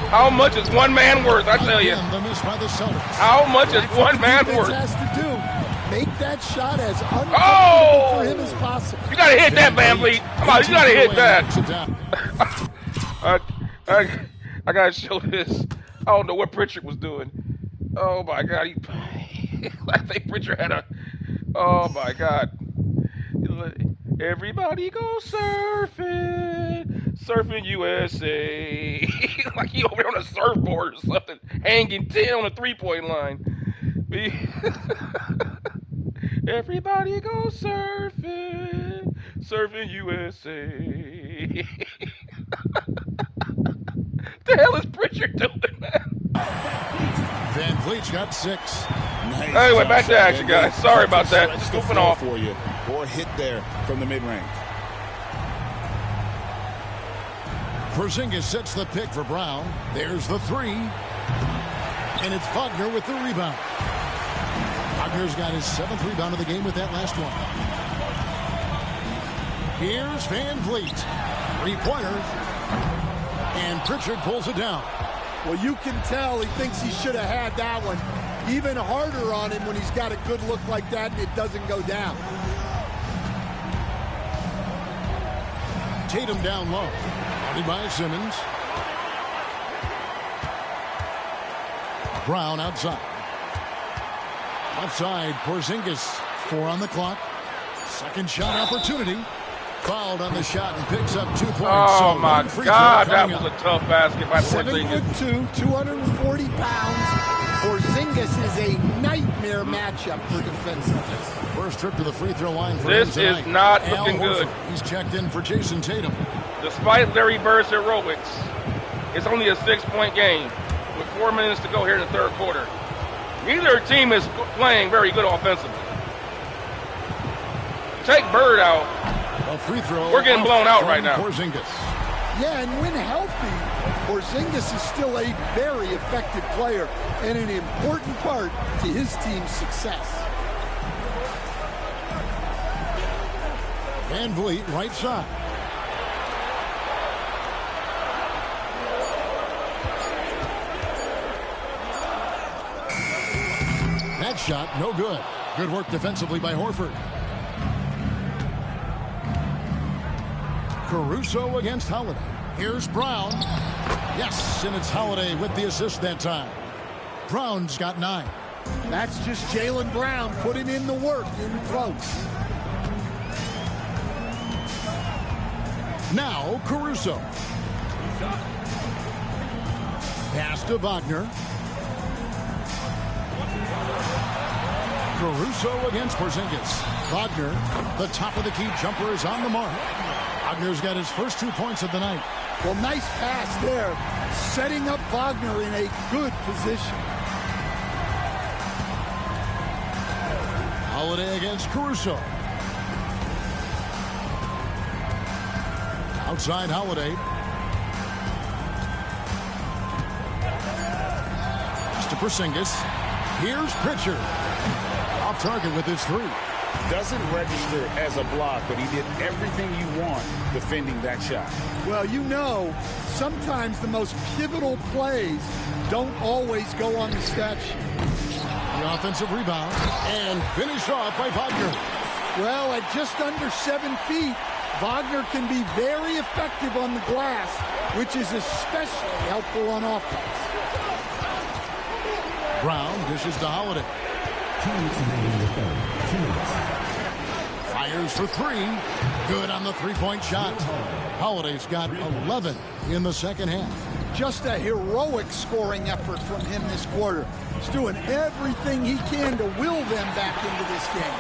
How much is one man worth, I tell you?
The miss by the Celtics.
How much is one man worth?
Has to do. make that shot as uncomfortable for him as possible.
You gotta hit that, Van Vliet. Come on, you gotta hit that. I gotta show this. I don't know what Pritchard was doing. Oh my God, I think Pritchard had a. Oh my God. Everybody go surfing, surfing USA. Like he over there on a surfboard or something, hanging 10 on the 3-point line. Everybody go surfing, surfing USA. The hell is Pritchard doing, man?
Van Vliet's got 6.
Nice.
Anyway, back to action, guys. Sorry about that. Scooping off
for you, or hit there from the mid-range.
Porzingis sets the pick for Brown. There's the 3. And it's Wagner with the rebound. Wagner's got his 7th rebound of the game with that last one. Here's Van Vliet. 3-pointer. And Pritchard pulls it down.
Well, you can tell he thinks he should have had that one. Even harder on him when he's got a good look like that and it doesn't go down.
Tatum down low. Guarded by Simmons. Brown outside. Left side, Porzingis. 4 on the clock. Second shot opportunity. Fouled on the shot and picks up 2 points.
Oh, my God, that was a tough basket by Porzingis.
7'2", 240 pounds. Porzingis is a nightmare matchup for defensiveness.
First trip to the free throw line for
this
him
is not looking good.
He's checked in for Jason Tatum.
Despite Larry Bird's heroics, it's only a 6-point game with 4 minutes to go here in the third quarter. Neither team is playing very good offensively. Take Bird out.
A free throw.
We're getting blown out right now.
Porzingis.
Yeah, and when healthy, Porzingis is still a very effective player and an important part to his team's success.
Van Vliet, right side. That shot, no good. Good work defensively by Horford. Caruso against Holiday. Here's Brown. Yes, and it's Holiday with the assist that time. Brown's got 9.
That's just Jaylen Brown putting in the work in close.
Now Caruso. Pass to Wagner. Caruso against Porzingis. Wagner, the top of the key jumper, is on the mark. Wagner's got his first 2 points of the night.
Well, nice pass there, setting up Wagner in a good position.
Holiday against Caruso. Outside Holiday. Pass to Porzingis. Here's Pritchard. Off target with his 3.
Doesn't register as a block, but he did everything you want defending that shot.
Well, you know, sometimes the most pivotal plays don't always go on the stat sheet.
The offensive rebound and finish off by Wagner.
Well, at just under 7 feet, Wagner can be very effective on the glass, which is especially helpful on offense.
Brown dishes to Holiday. Fires for 3. Good on the 3-point shot. Holiday's got 11 in the second half.
Just a heroic scoring effort from him this quarter. He's doing everything he can to will them back into this game.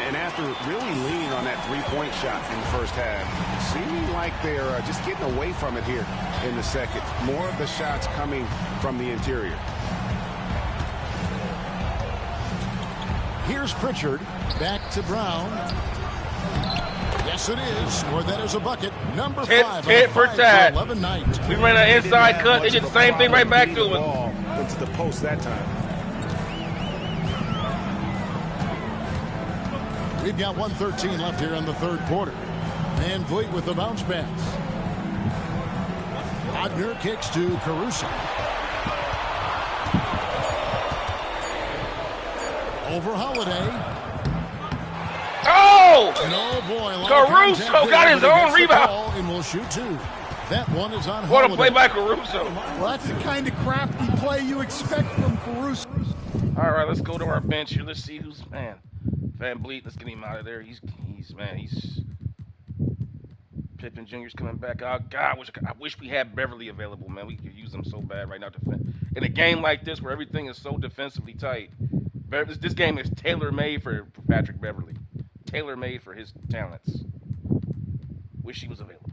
And after really leaning on that 3-point shot in the first half, seeming like they're just getting away from it here in the second. More of the shots coming from the interior.
Here's Pritchard. Back to Brown. Yes, it is. Scored that as a bucket. Number 5.
Hit for Tad.
Night.
We ran an inside cut. They did the same thing right back to us.
Into the post that time.
We've got 1:13 left here in the third quarter. Van Vliet with the bounce pass. Wagner kicks to Caruso. Over Holiday.
Oh!
No, boy.
Caruso got his own rebound.
And will shoot two. That one is on
What a
Holiday.
play by Caruso.
Well, that's the kind of crafty play you expect from Caruso.
All right, let's go to our bench here. Let's see who's, man. Van Vliet, let's get him out of there. He's Pippen Jr.'s coming back. Oh, God, I wish we had Beverly available, man. We could use him so bad right now. In a game like this where everything is so defensively tight, this game is tailor-made for Patrick Beverly. Tailor-made for his talents. Wish he was available.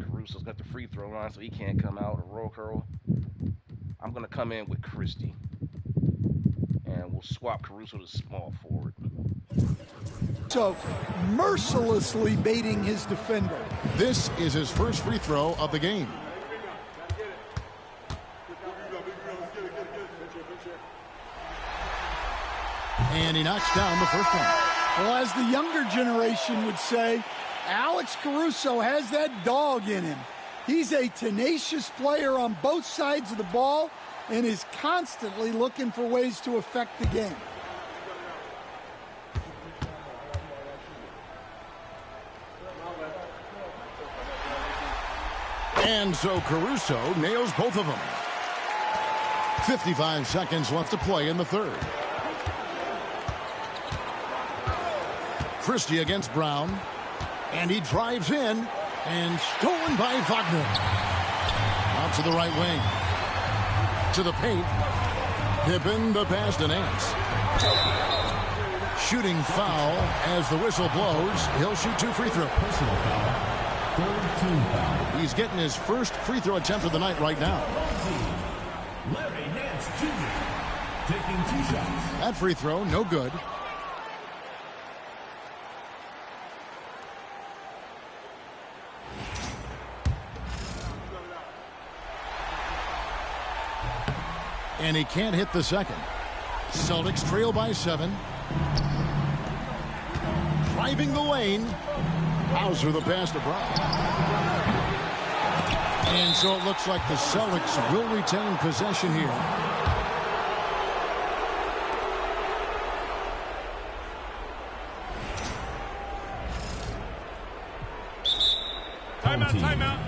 Caruso's got the free throw line, so he can't come out or roll curl. I'm going to come in with Christie. And we'll swap Caruso to small forward.
So, mercilessly baiting his defender.
This is his first free throw of the game. And he knocks down the first one.
Well, as the younger generation would say, Alex Caruso has that dog in him. He's a tenacious player on both sides of the ball and is constantly looking for ways to affect the game.
And so Caruso nails both of them. 55 seconds left to play in the third. Christie against Brown. And he drives in. And stolen by Wagner. Out to the right wing. To the paint. Pippen, the pass to Nance. Shooting foul as the whistle blows. He'll shoot two free throws.
Personal foul. 13 foul.
He's getting his first free throw attempt of the night right now.
Larry Nance Jr. taking 2 shots.
That free throw, no good. And he can't hit the second. Celtics trail by 7. Driving the lane. Hauser the pass to Brown. And so it looks like the Celtics will retain possession here.
Timeout, timeout.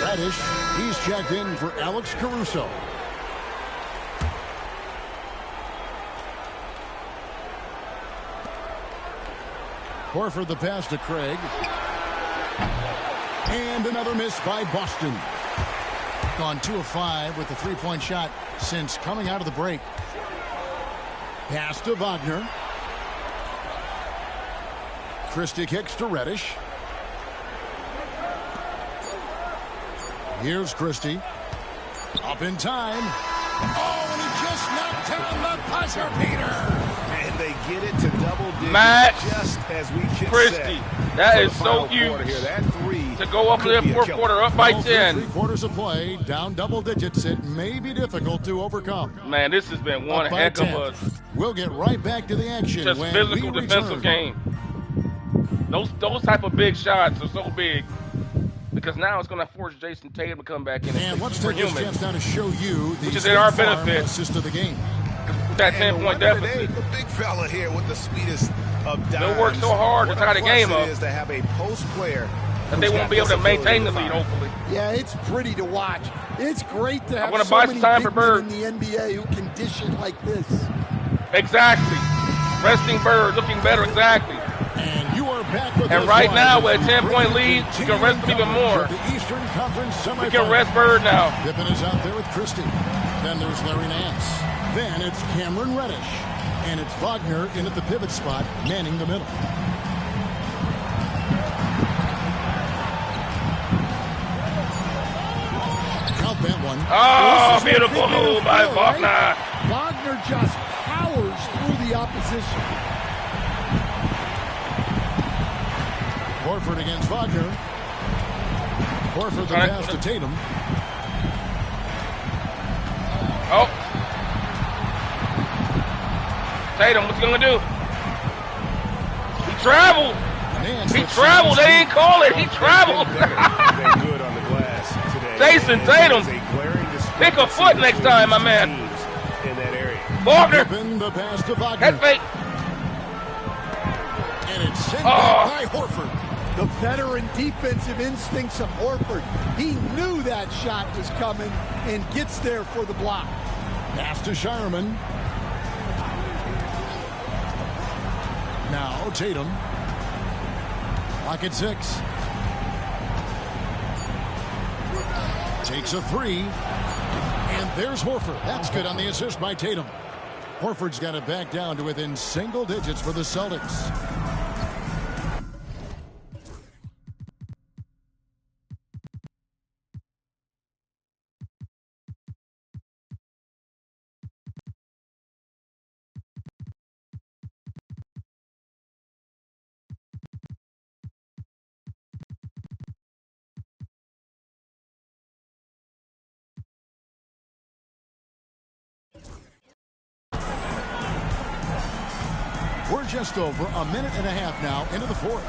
Reddish, he's checked in for Alex Caruso. Horford the pass to Craig. And another miss by Boston. Gone 2 of 5 with the three-point shot since coming out of the break. Pass to Wagner. Christie kicks to Reddish. Here's Christie. Up in time. Oh, and he just knocked down the buzzer beater.
And they get it to double digits
Max
just as we just
Christie.
said.
That is so huge.
Here, that three
to go up to the fourth quarter, up by 10.
3 quarters of play, down double digits. It may be difficult to overcome.
Man, this has been one heck of a
We'll get right back to the action.
just
when
physical
we
defensive
return.
game. Those type of big shots are so big because now it's going to force Jason Tatum to come back in
And let's take this chance now to show you the
which is in our
State Farm
benefit.
assist of the game.
That 10-point deficit.
The big fella here with the sweetest of dimes.
They'll work so hard to tie the game up
It is to have a post player
that they won't be able to maintain the lead, hopefully.
Yeah, it's pretty to watch. It's great to have
gonna
so
buy
many
some time
big
for Bird.
men in the NBA who can dish it like this.
Exactly. Resting Bird, looking better, exactly.
And you are back with
And
us
right
live
now,
as
with a
we
10-point
bring
lead, we can rest them even more.
The Eastern Conference
We
semifinals.
can rest Bird now.
Pippen is out there with Christie. Then there's Larry Nance. Then it's Cameron Reddish. And it's Wagner in at the pivot spot, manning the middle. Count that one.
Oh, beautiful move by Wagner.
Right? Wagner just powers through the opposition.
Horford against Wagner. Horford the pass to Tatum.
Oh. Tatum, what's he going to do? He traveled. He traveled. They didn't call it. He traveled.
They're good on the glass.
Jason Tatum, pick a foot next time, my man.
In that area.
Wagner,
The pass to Wagner.
head fake.
And it's sent back by Horford.
The veteran defensive instincts of Horford. He knew that shot was coming and gets there for the block.
Pass to Shireman. Now Tatum. Lock at 6. Takes a 3. And there's Horford. That's good on the assist by Tatum. Horford's got it back down to within single digits for the Celtics. We're just over a minute and a half now into the fourth.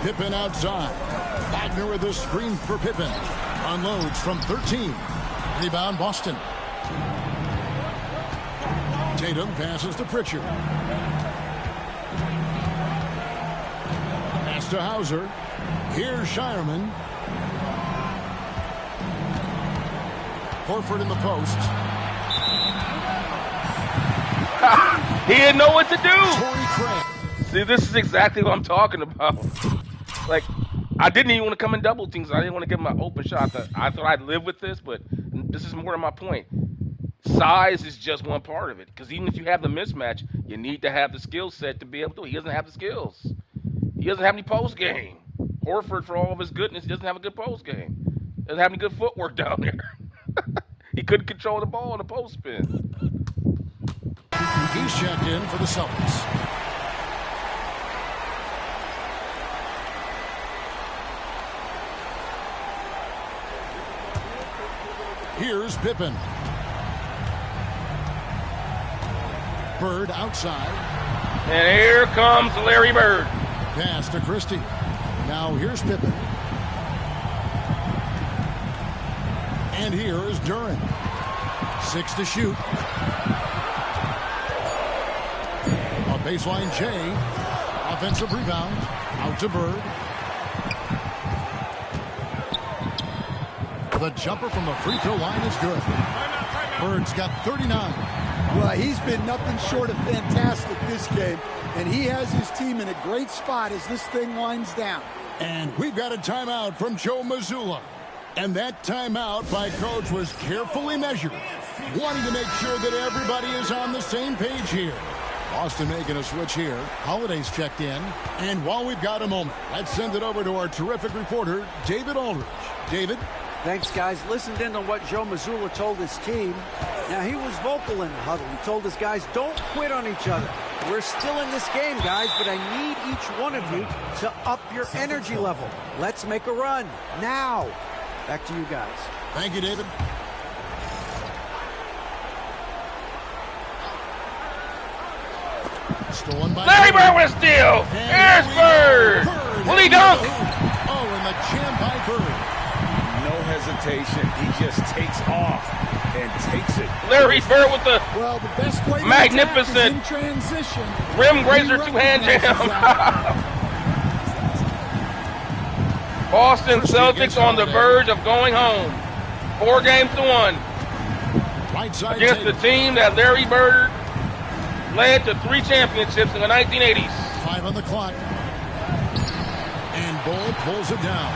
Pippen outside. Wagner with a screen for Pippen. Unloads from 13. Rebound Boston. Tatum passes to Pritchard. Pass to Hauser. Here's Shireman. Horford in the post.
He didn't know what to do. See, this is exactly what I'm talking about. Like, I didn't even want to come in double teams. I didn't want to give him an open shot. I thought I'd live with this, but this is more to my point. Size is just one part of it. Because even if you have the mismatch, you need to have the skill set to be able to do it. He doesn't have the skills. He doesn't have any post game. Horford, for all of his goodness, he doesn't have a good post game. Doesn't have any good footwork down there. He couldn't control the ball in the post spin.
He's checked in for the Celtics. Here's Pippen. Bird outside.
And here comes Larry Bird.
Pass to Christie. Now here's Pippen. And here is Duran. 6 to shoot. A baseline J. Offensive rebound. Out to Bird. The jumper from the free throw line is good. Bird's got 39.
Well, he's been nothing short of fantastic this game, and he has his team in a great spot as this thing winds down.
And we've got a timeout from Joe Mazzulla. And that timeout by Coach was carefully measured, wanting to make sure that everybody is on the same page here. Boston making a switch here. Holiday's checked in. And while we've got a moment, let's send it over to our terrific reporter, David Aldridge. David?
Thanks, guys. Listened in on what Joe Mazzulla told his team. Now, he was vocal in the huddle. He told his guys, don't quit on each other. We're still in this game, guys, but I need each one of you to up your energy level. Let's make a run. Now. Back to you guys.
Thank you, David. Stolen by
Larry Bird with a steal. Here's Bird. Will he dunk?
Oh, and the jam by Bird.
No hesitation. He just takes off and takes it.
Larry Bird with the
best way
magnificent
in transition.
Rim grazer two-hand jam. Boston Celtics on the verge of going home. 4 games to 1. Against the team that Larry Bird led to 3 championships in the 1980s.
5 on the clock. And Bull pulls it down.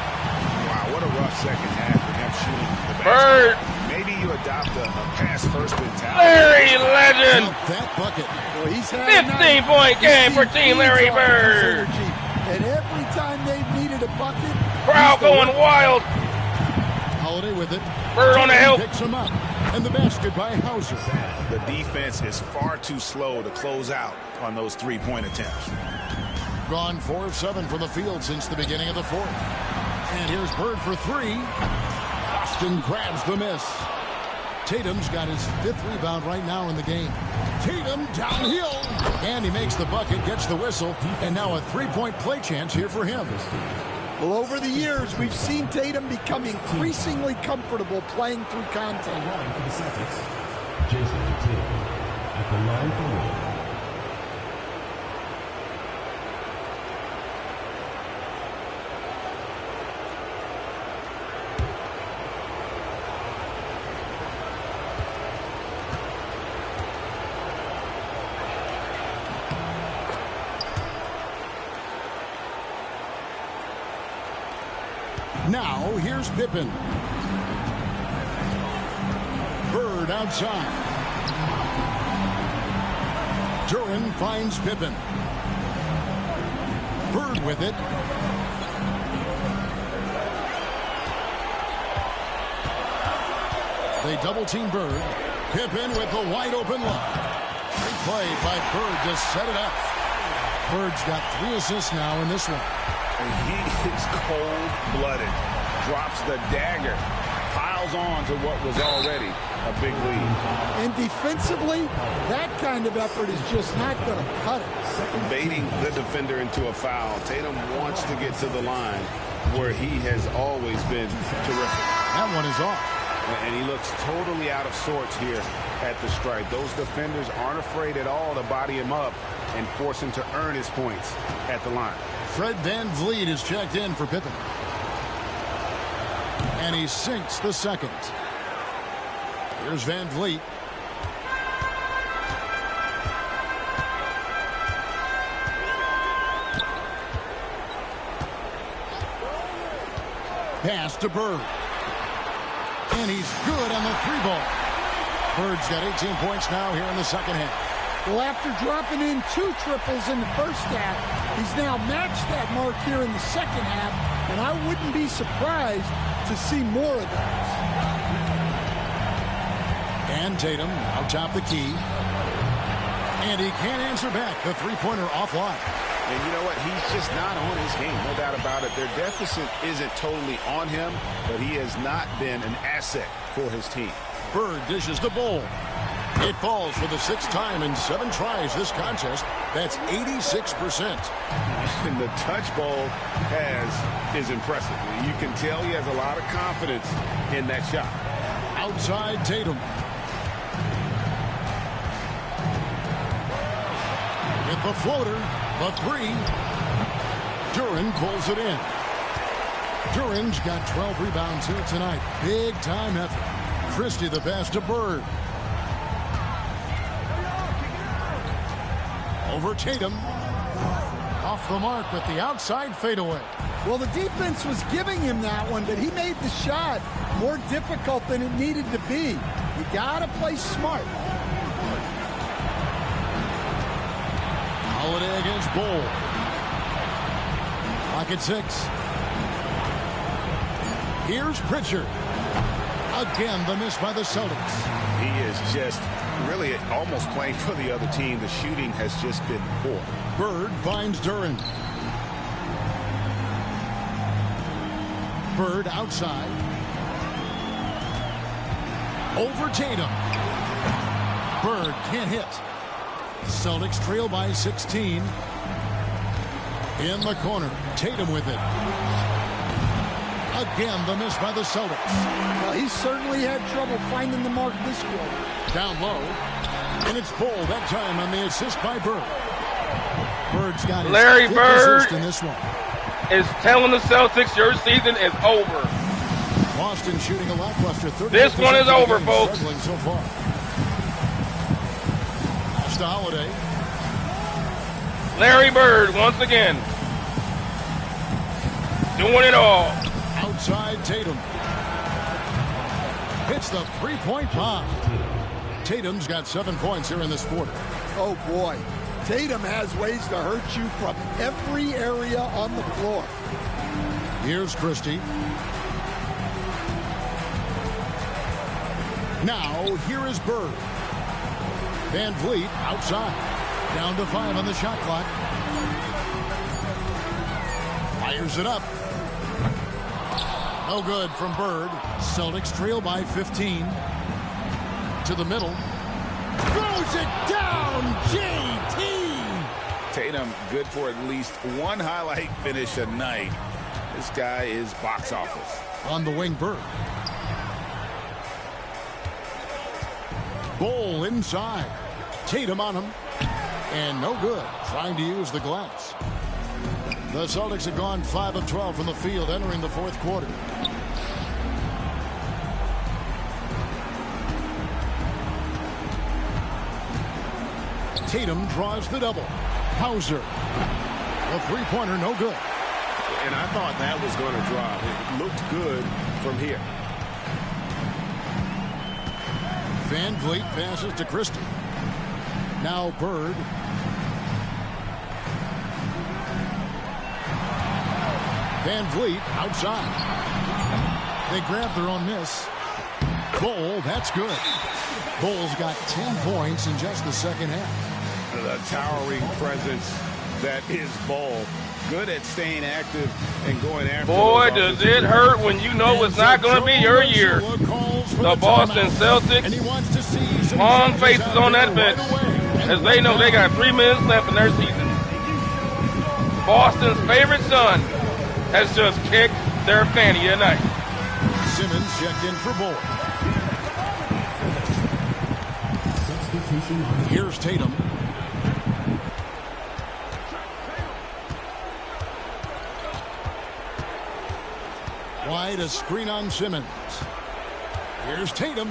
Wow, what a rough second half for him shooting the
Bird.
Maybe you adopt a pass first mentality.
Larry Legend.
That bucket.
Well, he's
15-point game for Team Larry Bird.
And every time they've needed a bucket,
crowd going wild.
Holiday with it.
Bird on the help.
Picks him up. And the basket by Hauser.
The defense is far too slow to close out on those 3-point attempts.
Gone 4 of 7 from the field since the beginning of the fourth. And here's Bird for 3. Boston grabs the miss. Tatum's got his 5th rebound right now in the game. Tatum downhill. And he makes the bucket, gets the whistle, and now a 3-point play chance here for him.
Well, over the years, we've seen Tatum become increasingly comfortable playing through contact.
Line for the Celtics, Jason Tatum at the line for one.
Now, here's Pippen. Bird outside. Duran finds Pippen. Bird with it. They double-team Bird. Pippen with the wide-open look. Great play by Bird to set it up. Bird's got 3 assists now in this one.
He is cold-blooded. Drops the dagger. Piles on to what was already a big lead.
And defensively, that kind of effort is just not going to cut it.
Baiting the defender into a foul. Tatum wants to get to the line where he has always been terrific.
That one is off.
And he looks totally out of sorts here at the stripe. Those defenders aren't afraid at all to body him up and force him to earn his points at the line.
Fred VanVleet is checked in for Pippen. And he sinks the second. Here's VanVleet. Pass to Bird. And he's good on the 3-ball. Bird's got 18 points now here in the second half.
Well, after dropping in 2 triples in the first half, he's now matched that mark here in the second half, and I wouldn't be surprised to see more of those.
And Tatum out top the key. And he can't answer back. The 3-pointer offline.
And you know what? He's just not on his game. No doubt about it. Their deficit isn't totally on him, but he has not been an asset for his team.
Bird dishes the ball. It falls for the 6th time in 7 tries this contest. That's 86%.
And the touch ball is impressive. You can tell he has a lot of confidence in that shot.
Outside Tatum. With the floater, the 3. Duran pulls it in. Duran's got 12 rebounds here tonight. Big time effort. Christie the pass to Bird. Over Tatum. Off the mark with the outside fadeaway.
Well, the defense was giving him that one, but he made the shot more difficult than it needed to be. You got to play smart.
Holiday against Bull. Pocket 6. Here's Pritchard. Again, the miss by the Celtics.
He is just really almost playing for the other team. The shooting has just been poor.
Bird finds Duran. Bird outside. Over Tatum. Bird can't hit. Celtics trail by 16. In the corner. Tatum with it. Again, the miss by the Celtics.
Well, he certainly had trouble finding the mark this quarter.
Down low. And it's Bull that time on the assist by Bird. Bird's got his
Larry Bird
assist in this one.
Is telling the Celtics your season is over.
Boston shooting a lackluster 30%.
This one is over, folks.
Struggling so far. Pass to Holiday.
Larry Bird once again. Doing it all.
Outside Tatum. Hits the 3-point bomb. Tatum's got 7 points here in this quarter.
Oh, boy. Tatum has ways to hurt you from every area on the floor.
Here's Christie. Now, here is Bird. VanVleet outside. Down to 5 on the shot clock. Fires it up. No good from Bird. Celtics trail by 15. To the middle. Throws it down, JT!
Tatum good for at least one highlight finish a night. This guy is box office.
On the wing, Bird. Ball inside. Tatum on him. And no good. Trying to use the glass. The Celtics have gone 5 of 12 from the field entering the fourth quarter. Tatum draws the double. Hauser. A three-pointer, no good.
And I thought that was going to drop. It looked good from here.
Van Vliet passes to Christie. Now Bird. Van Vliet outside. They grab their own miss. Bol, that's good. Bol's got 10 points in just the second half.
The towering presence that is Bol. Good at staying active and going after.
Boy, does it hurt when you know it's not going to be your year. The Boston Celtics, long faces on that bench, as they know they got 3 minutes left in their season. Boston's favorite son has just kicked their fanny tonight.
Simmons checked in for Bol. Here's Tatum. Wide, a screen on Simmons. Here's Tatum.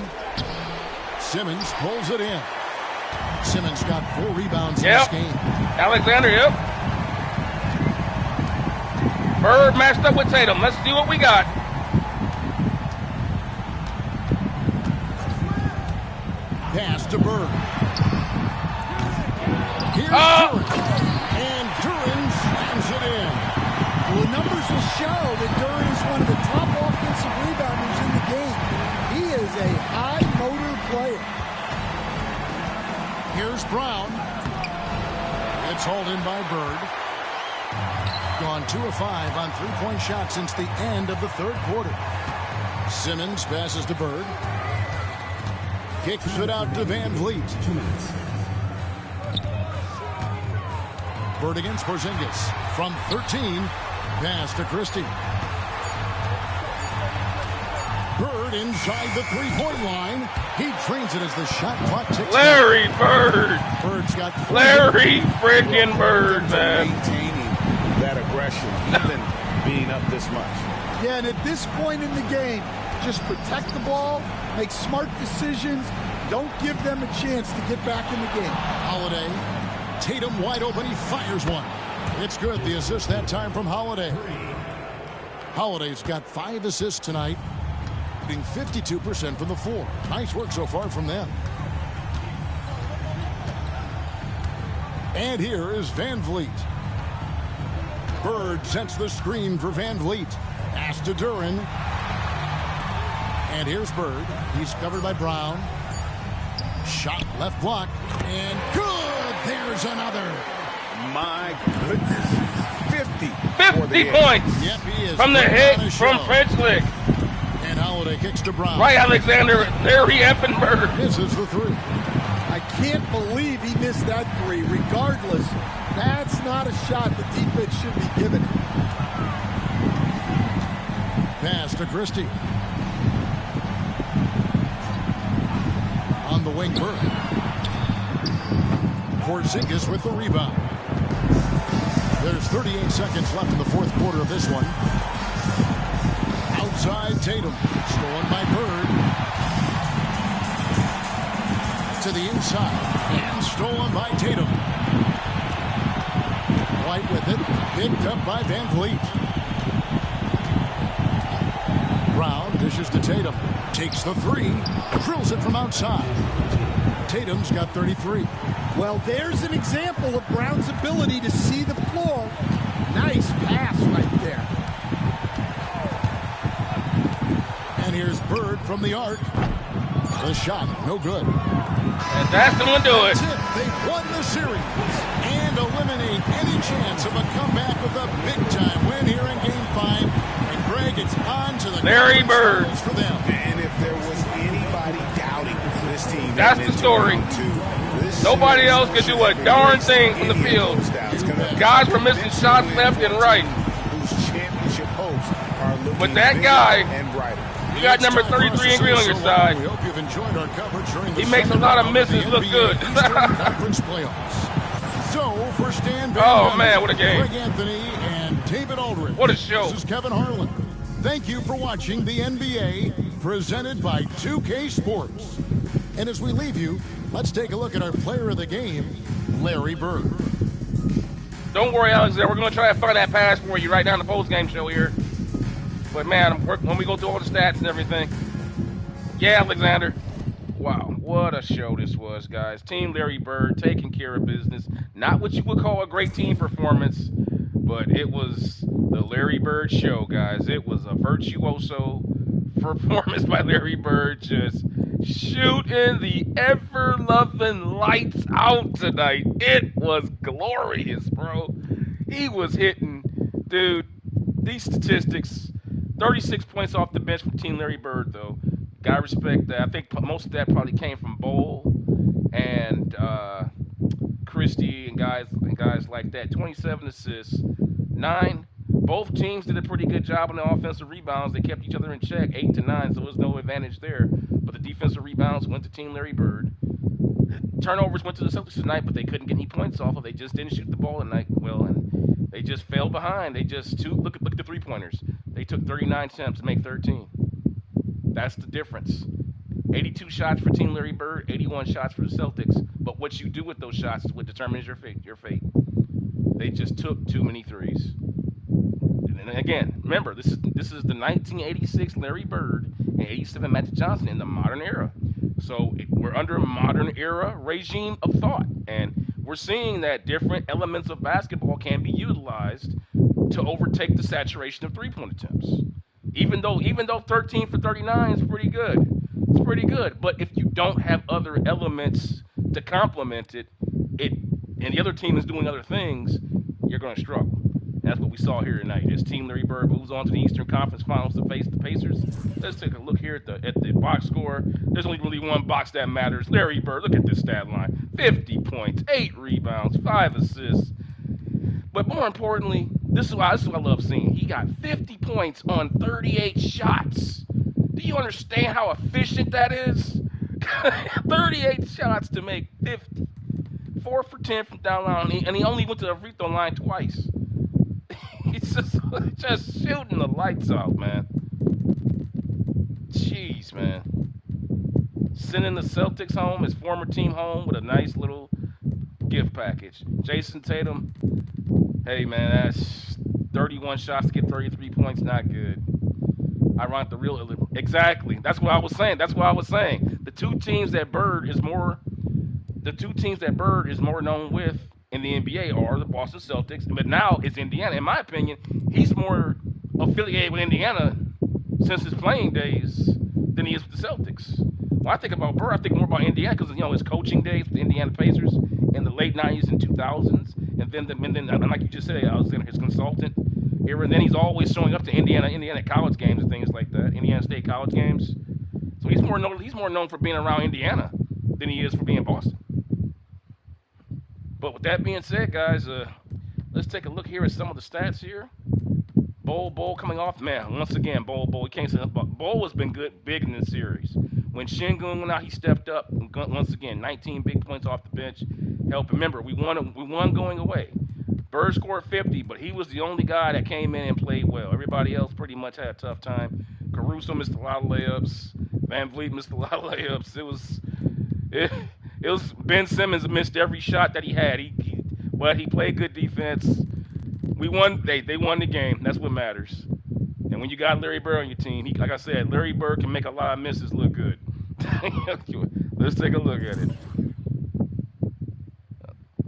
Simmons pulls it in. Simmons got 4 rebounds in this game.
Alexander, yep. Bird matched up with Tatum. Let's see what we got.
Pass to Bird. Here's Duran. And Duran slams it in.
Well, the numbers will show that Duran is one of the top offensive rebounders in the game. He is a high-motor player.
Here's Brown. It's hauled in by Bird. Gone 2 of 5 on three-point shots since the end of the third quarter. Simmons passes to Bird. Kicks it out to Van Vliet.
2 minutes.
Bird against Porzingis. From 13, pass to Christie. Bird inside the three-point line. He trains it as the shot clock ticks.
Larry Bird.
Bird's got 4.
Larry freaking Bird, man.
Maintaining that aggression, even being up this much.
Yeah, and at this point in the game, just protect the ball, make smart decisions, don't give them a chance to get back in the game.
Holiday. Tatum wide open. He fires one. It's good. The assist that time from Holiday. Holiday's got 5 assists tonight, shooting 52% from the floor. Nice work so far from them. And here is Van Vliet. Bird sets the screen for Van Vliet. Pass to Duran. And here's Bird. He's covered by Brown. Shot left block. And good. There's another.
My goodness. 50
points.
Yep, he is.
From the hit from French Lick.
And Holiday kicks to Brown.
Right, Alexander. Larry effing Bird.
Misses the 3.
I can't believe he missed that 3. Regardless, that's not a shot the defense should be giving.
Pass to Christie. On the wing, Bird. Porzingis with the rebound. There's 38 seconds left in the fourth quarter of this one. Outside Tatum. Stolen by Bird. To the inside. And stolen by Tatum. White with it. Picked up by Van Vliet. Brown dishes to Tatum. Takes the 3. Drills it from outside. Tatum's got 33.
Well, there's an example of Brown's ability to see the floor. Nice pass right there.
And here's Bird from the arc. The shot, no good.
And that's going to do it.
They've won the series and eliminate any chance of a comeback with a big-time win here in Game 5. And Greg, it's on to the
Larry Bird
for them.
And if there was anybody doubting this team,
that's the story. Nobody else could do a darn thing from the field. Guys were missing shots left and right.
Whose championship hope
But that guy,
and brighter.
you got number 33 and green on your side.
We hope you've enjoyed our coverage during the
He makes a lot of misses look good.
Eastern Conference playoffs. So for Stan Van
Oh
Gundy,
man, what a game!
Greg Anthony and David Aldridge.
What a show!
This is Kevin Harlan. Thank you for watching the NBA, presented by 2K Sports. And as we leave you, let's take a look at our player of the game, Larry Bird.
Don't worry, Alexander. We're going to try to find that pass for you right now in the post-game show here. But, man, when we go through all the stats and everything. Yeah, Alexander. Wow, what a show this was, guys. Team Larry Bird taking care of business. Not what you would call a great team performance, but it was the Larry Bird show, guys. It was a virtuoso performance by Larry Bird, just shooting the ever-loving lights out tonight. It was glorious, bro. He was hitting, dude, these statistics, 36 points off the bench from Team Larry Bird, though. Gotta respect that. I think most of that probably came from Bowl and Christie and guys like that. 27 assists, 9. Both teams did a pretty good job on the offensive rebounds. They kept each other in check, 8 to 9, so there was no advantage there. But the defensive rebounds went to Team Larry Bird. Turnovers went to the Celtics tonight, but they couldn't get any points off of. They just didn't shoot the ball tonight well, and they just fell behind. They just look at the three-pointers. They took 39 attempts to make 13. That's the difference. 82 shots for Team Larry Bird, 81 shots for the Celtics. But what you do with those shots is what determines your fate. They just took too many threes. And again, remember, this is the 1986 Larry Bird and 87 Magic Johnson in the modern era. So we're under a modern era regime of thought, and we're seeing that different elements of basketball can be utilized to overtake the saturation of three-point attempts. Even though 13 for 39 is pretty good. It's pretty good. But if you don't have other elements to complement it, and the other team is doing other things, you're going to struggle. That's what we saw here tonight. As Team Larry Bird moves on to the Eastern Conference Finals to face the Pacers. Let's take a look here at the box score. There's only really one box that matters. Larry Bird, look at this stat line. 50 points, 8 rebounds, 5 assists. But more importantly, this is what I love seeing. He got 50 points on 38 shots. Do you understand how efficient that is? 38 shots to make 50. 4 for 10 from down line, and he only went to the free throw line twice. He's just shooting the lights out, man. Jeez, man. Sending the Celtics home, his former team home, with a nice little gift package. Jason Tatum, hey, man, that's 31 shots to get 33 points, not good. Exactly. That's what I was saying. The two teams that Bird is more known with in the NBA are the Boston Celtics, but now it's Indiana. In my opinion, he's more affiliated with Indiana since his playing days than he is with the Celtics. When I think about Bird, I think more about Indiana because his coaching days with the Indiana Pacers in the late 90s and 2000s, and then like you just said, I was in his consultant era. And then he's always showing up to Indiana college games and things like that, Indiana State college games. So he's more known for being around Indiana than he is for being Boston. But with that being said, guys, let's take a look here at some of the stats here. Bowl coming off. Man, once again, Bowl. We can't say enough about Bowl has been big in this series. When Şengün went out, he stepped up. Once again, 19 big points off the bench. Help. Remember, we won going away. Bird scored 50, but he was the only guy that came in and played well. Everybody else pretty much had a tough time. Caruso missed a lot of layups. Van Vliet missed a lot of layups. It was Ben Simmons missed every shot that he had. But he played good defense. We won. They won the game. That's what matters. And when you got Larry Bird on your team, like I said, Larry Bird can make a lot of misses look good. Let's take a look at it.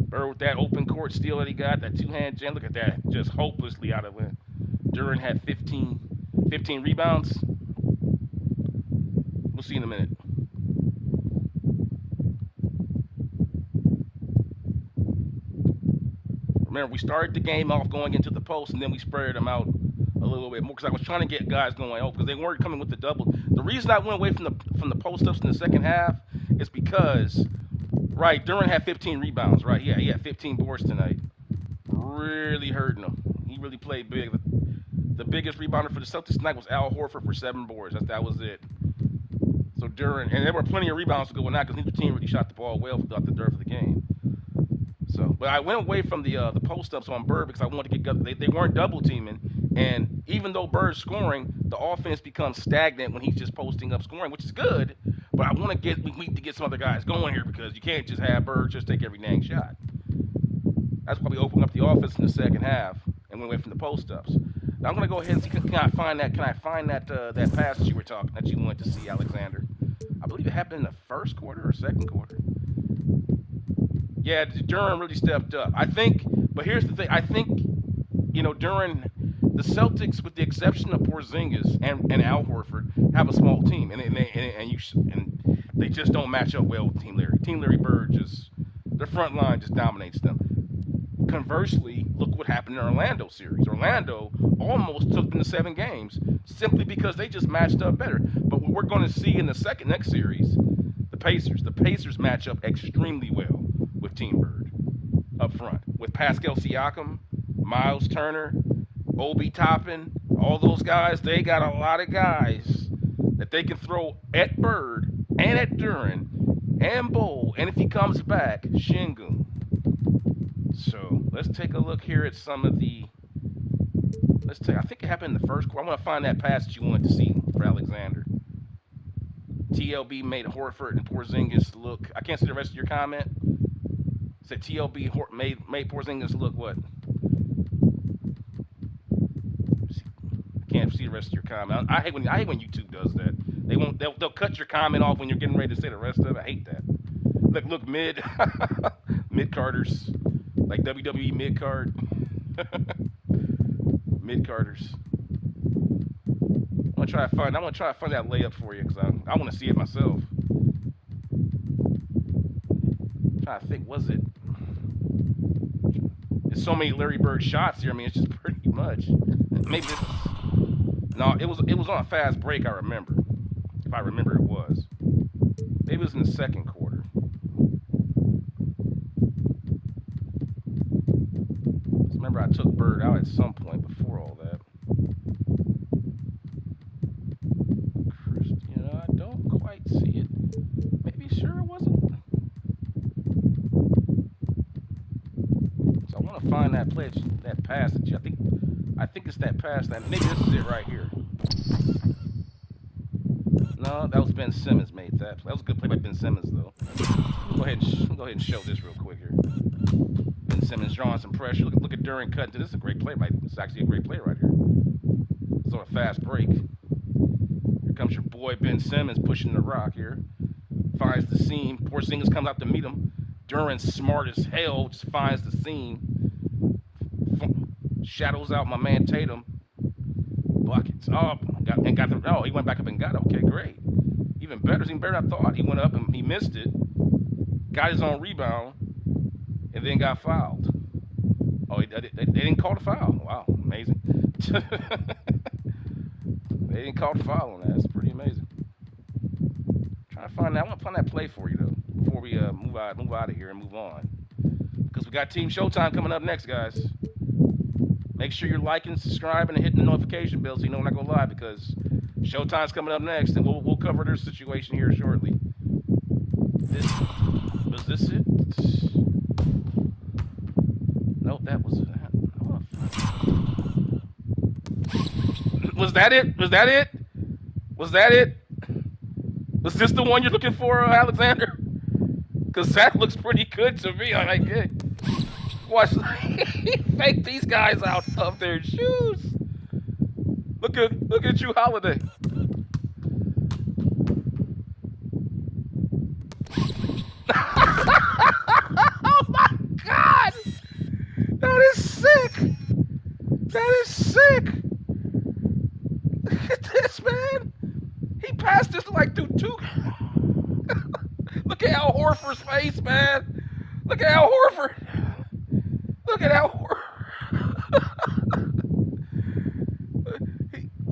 Bird with that open court steal that he got, that two-hand jam. Look at that, just hopelessly out of it. Duran had 15 rebounds. We'll see in a minute. Remember, we started the game off going into the post, and then we spread them out a little bit more because I was trying to get guys going because they weren't coming with the double. The reason I went away from the post-ups in the second half is because, right, Duran had 15 rebounds, right? Yeah, he had 15 boards tonight. Really hurting him. He really played big. The biggest rebounder for the Celtics tonight was Al Horford for 7 boards. That was it. So Duren, and there were plenty of rebounds to go with that because neither team really shot the ball well throughout the dirt of the game. So, but I went away from the post-ups on Bird because I wanted to get they weren't double teaming, and even though Bird's scoring, the offense becomes stagnant when he's just posting up scoring, which is good. But I want to we need to get some other guys going here because you can't just have Bird just take every dang shot. That's why we opened up the offense in the second half and we went from the post-ups. Now I'm gonna go ahead and see can I find that that pass that you wanted to see, Alexander. I believe it happened in the first quarter or second quarter. Yeah, Duren really stepped up. I think, but here's the thing. I think, Duren, the Celtics, with the exception of Porzingis and Al Horford, have a small team, and they just don't match up well with Team Larry. Team Larry Bird their front line just dominates them. Conversely, look what happened in the Orlando series. Orlando almost took them to 7 games simply because they just matched up better. But what we're going to see in the next series, the Pacers match up extremely well with Team Bird up front. With Pascal Siakam, Miles Turner, Obi Toppin, all those guys, they got a lot of guys that they can throw at Bird and at Duren and Bowl, and if he comes back, Şengün. So let's take a look here at some of the. I think it happened in the first quarter. I want to find that pass that you wanted to see for Alexander. TLB made Horford and Porzingis look. I can't see the rest of your comment. It said TLB made Porzingis look what? I can't see the rest of your comment. I hate when YouTube does that. They'll cut your comment off when you're getting ready to say the rest of it. I hate that. Look mid carders. Like WWE mid-card. Mid-carders. I want to try to find that layup for you because I want to see it myself. I'm trying to think, was it? There's so many Larry Bird shots here. I mean, it's just pretty much. Maybe this. No, it was on a fast break. I remember. If I remember, it was. Maybe it was in the second quarter. Remember, I took Bird out at some point before all that. I don't quite see it. Maybe sure it wasn't. So I want to find that play, that pass that you. I think it's that pass that maybe this is it right here. No, that was Ben Simmons made that. That was a good play by Ben Simmons though. Go ahead and show this real quick here. Ben Simmons drawing some pressure. Look at Duren cutting. This is a great play. It's actually a great play right here. It's on a fast break. Here comes your boy Ben Simmons pushing the rock here. Finds the seam. Porzingis comes out to meet him. Duren's smart as hell. Just finds the seam. Shadows out my man Tatum. Buckets. He went back up and got it. Okay, great. Even better than I thought. He went up and he missed it. Got his own rebound. And then got fouled. Oh, they didn't call the foul. Wow, amazing. They didn't call the foul on that. That's pretty amazing. Trying to find that. I want to find that play for you though before we move out of here and move on, because we got Team Showtime coming up next, guys. Make sure you're liking, subscribing, and hitting the notification bell so you know when I go live, because Showtime's coming up next, and we'll cover their situation here shortly. Was this it? Nope, that was it. Was that it? Was that it? Was that it? Was this the one you're looking for, Alexander? Because that looks pretty good to me. I'm like, hey, watch, fake these guys out of their shoes. Look at you, Holiday. Oh my God! That is sick. That is sick. Look at this, man. He passed this like through two. Look at Al Horford's face, man. Look at Al Horford. Look at Al Horford.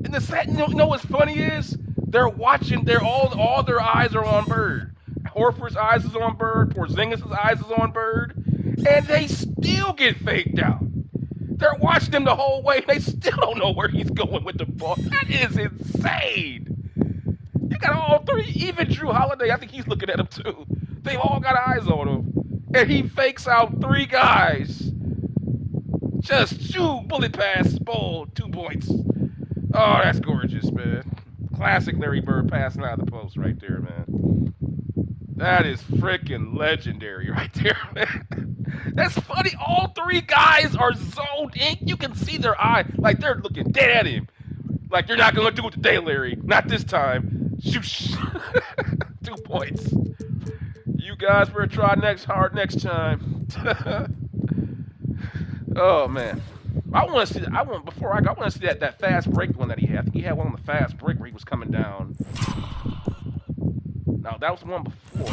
And the set, you know what's funny is they're watching. They're all their eyes are on Bird. Horford's eyes is on Bird. Porzingis' eyes is on Bird, and they still get faked out. They're watching him the whole way. They still don't know where he's going with the ball. That is insane. You got all three. Even Drew Holiday, I think he's looking at him too. They've all got eyes on him. And he fakes out three guys. Just shoot, bullet pass, ball, 2 points. Oh, that's gorgeous, man. Classic Larry Bird passing out of the post right there, man. That is freaking legendary right there, man. That's funny. All three guys are zoned in. You can see their eye. Like, they're looking dead at him. Like, you're not going to do it today, Larry. Not this time. Shoot. 2 points. You guys better try hard next time. Oh, man. I want to see that fast break one that he had. I think he had one on the fast break where he was coming down. No, that was the one before.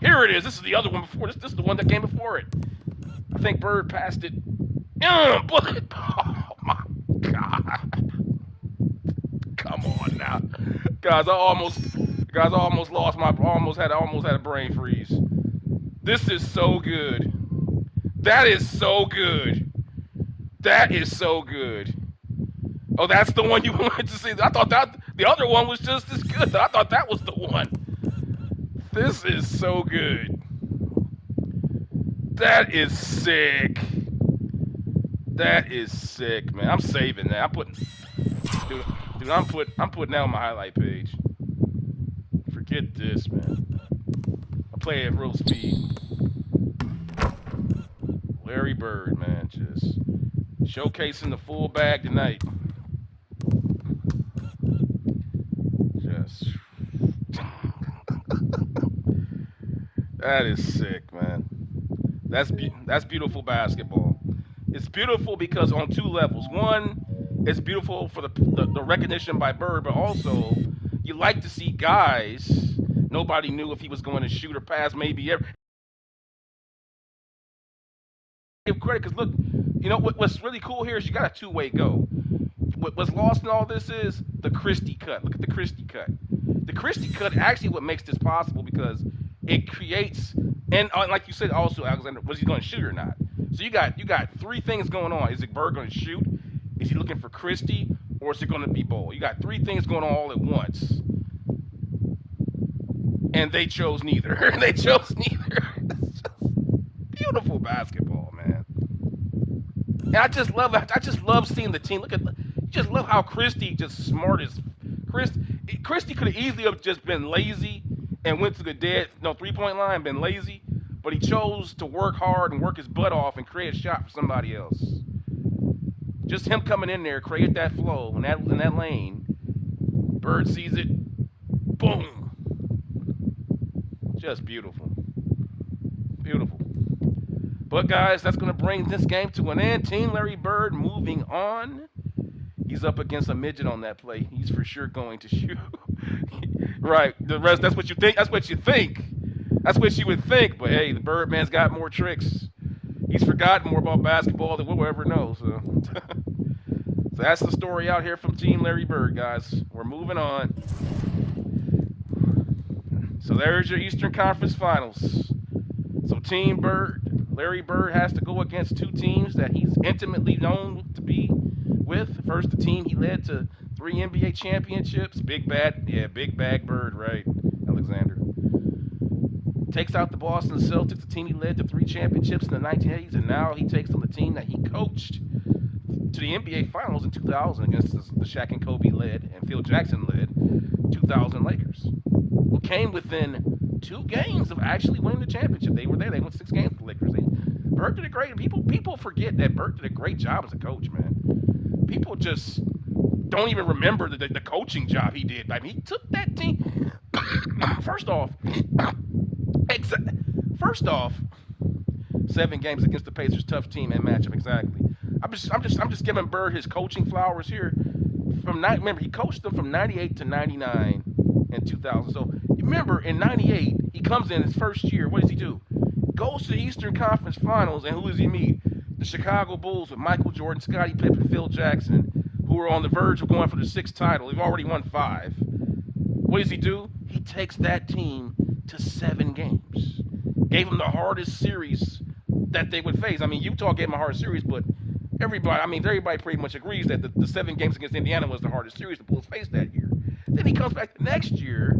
Here it is. This is the other one before. This is the one that came before it. I think Bird passed it. Bullet. Oh my God. Come on now. Guys, I almost had a brain freeze. This is so good. That is so good. That is so good. Oh, that's the one you wanted to see. I thought that the other one was just as good. I thought that was the one. This is so good. That is sick. That is sick, man. I'm saving that. I'm putting that on my highlight page. Forget this, man. I play it at real speed. Larry Bird, man, just showcasing the full bag tonight. Just that is sick, man. That's beautiful basketball. It's beautiful because on two levels. One, it's beautiful for the recognition by Bird, but also you like to see guys nobody knew if he was going to shoot or pass, maybe ever. Give credit because look, you know what's really cool here is you got a two-way go. What's lost in all this is the Christie cut. Look at the Christie cut. The Christie cut actually what makes this possible because it creates, and like you said also, Alexander, was he going to shoot or not? So you got three things going on. Is it Bird going to shoot? Is he looking for Christie, or is it going to be Bol? You got three things going on all at once, and they chose neither. They chose neither. It's just beautiful basketball, man. And I just love seeing the team. You just love how Christie just smart as Christie could have easily have just been lazy and went to the three-point line, been lazy, but he chose to work hard and work his butt off and create a shot for somebody else. Just him coming in there, create that flow in that lane. Bird sees it, boom. Just beautiful. Beautiful. But guys, that's going to bring this game to an end. Team Larry Bird moving on. He's up against a midget on that play. He's for sure going to shoot. Right. The rest, that's what you think. That's what you think. That's what you would think. But hey, the Birdman's got more tricks. He's forgotten more about basketball than we'll ever know. So, so that's the story out here from Team Larry Bird, guys. We're moving on. So there's your Eastern Conference Finals. So Team Bird, Larry Bird has to go against two teams that he's intimately known to be with. First, the team he led to 3 NBA championships. Big bag Bird, right, Alexander? Takes out the Boston Celtics, the team he led to 3 championships in the 1980s, and now he takes on the team that he coached to the NBA Finals in 2000 against the Shaq and Kobe led and Phil Jackson led 2000 Lakers, who came within 2 games of actually winning the championship. They were there. They won 6 games with the Lakers. Bird did a great. People forget that Bird did a great job as a coach, man. People just don't even remember the coaching job he did. I mean, he took that team. First off, 7 games against the Pacers, tough team and matchup. Exactly. I'm just giving Bird his coaching flowers here. Remember, he coached them from 98 to 99 in 2000. So remember, in 98, he comes in his first year. What does he do? Goes to the Eastern Conference Finals, and who does he meet? The Chicago Bulls with Michael Jordan, Scottie Pippen, Phil Jackson, who are on the verge of going for the 6th title. They've already won 5. What does he do? He takes that team to 7 games. Gave them the hardest series that they would face. I mean, Utah gave them a hard series, but everybody pretty much agrees that the 7 games against Indiana was the hardest series the Bulls faced that year. Then he comes back the next year,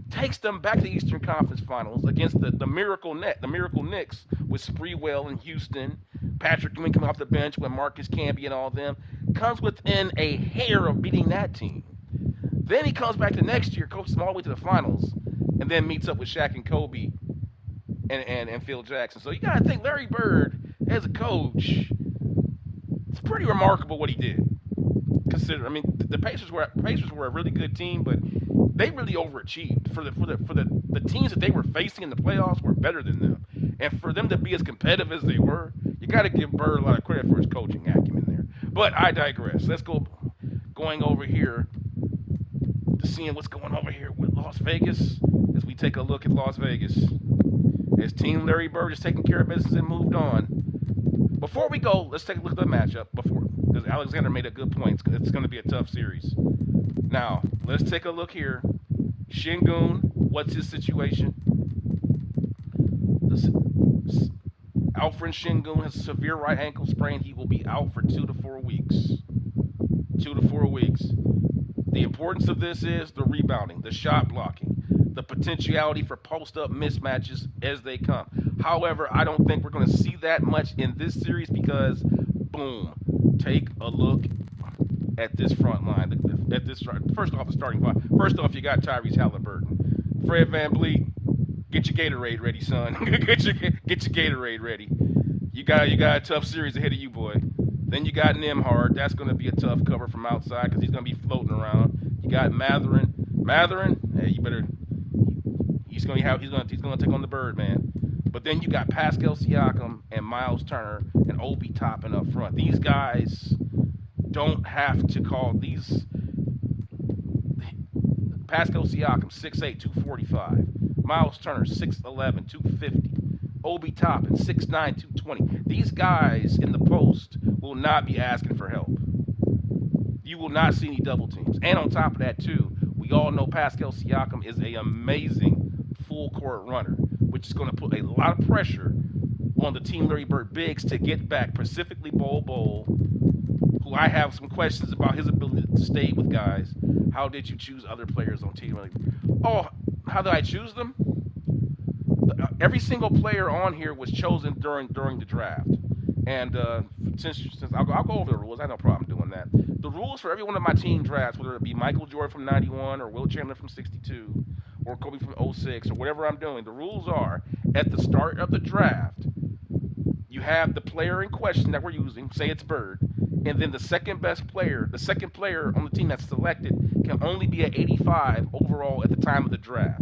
takes them back to the Eastern Conference Finals against the Miracle Knicks with Sprewell and Houston, Patrick Ewing coming off the bench with Marcus Camby and all them, comes within a hair of beating that team. Then he comes back the next year, coaches them all the way to the finals, and then meets up with Shaq and Kobe and Phil Jackson. So you got to think Larry Bird, as a coach, it's pretty remarkable what he did. The Pacers were a really good team, but they really overachieved. For the teams that they were facing in the playoffs were better than them, and for them to be as competitive as they were, you got to give Bird a lot of credit for his coaching acumen there. But I digress. Let's going over here to seeing what's going over here with Las Vegas as we take a look at Las Vegas. As Team Larry Bird is taking care of business and moved on. Before we go, let's take a look at the matchup because Alexander made a good point. It's going to be a tough series. Now, let's take a look here. Şengün, what's his situation? Alperen Şengün has a severe right ankle sprain. He will be out for 2 to 4 weeks. 2 to 4 weeks. The importance of this is the rebounding, the shot blocking, the potentiality for post-up mismatches as they come. However, I don't think we're going to see that much in this series because, boom, take a look at this front line. First off, the starting five. First off, you got Tyrese Halliburton. Fred VanVleet, get your Gatorade ready, son. get your Gatorade ready. You got a tough series ahead of you, boy. Then you got Nembhard. That's going to be a tough cover from outside because he's going to be floating around. You got Mathurin. Hey, you better. He's going to take on the Bird, man. But then you got Pascal Siakam and Miles Turner and Obi Toppin up front. These guys don't have to call these. Pascal Siakam, 6'8", 245. Miles Turner, 6'11", 250. Obi Toppin, 6'9", 220. These guys in the post will not be asking for help. You will not see any double teams. And on top of that, too, we all know Pascal Siakam is an amazing full court runner, which is going to put a lot of pressure on the Team Larry Bird bigs to get back, specifically Bol, who I have some questions about his ability to stay with guys. How did you choose other players on Team Larry Bird? Oh, how did I choose them? Every single player on here was chosen during the draft. And since I'll go over the rules, I have no problem doing that. The rules for every one of my team drafts, whether it be Michael Jordan from 91 or Will Chamberlain from 62 or Kobe from 06 or whatever I'm doing, the rules are at the start of the draft, you have the player in question that we're using, say it's Bird, and then the second player on the team that's selected can only be at 85 overall at the time of the draft.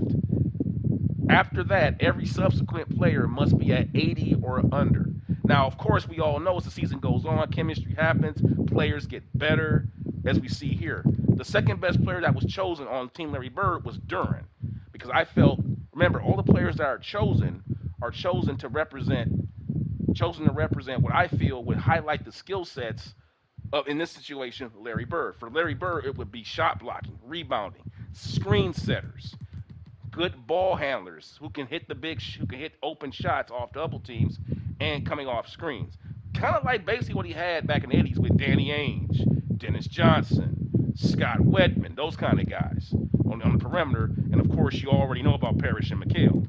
After that, every subsequent player must be at 80 or under. Now, of course, we all know as the season goes on, chemistry happens, players get better, as we see here. The second best player that was chosen on Team Larry Bird was Duren, because I felt, remember, all the players that are chosen to represent what I feel would highlight the skill sets of, in this situation, Larry Bird. For Larry Bird, it would be shot blocking, rebounding, screen setters, good ball handlers who can hit open shots off double teams and coming off screens. Kind of like basically what he had back in the 80s with Danny Ainge, Dennis Johnson, Scott Wedman, those kind of guys on the perimeter. And of course, you already know about Parrish and McHale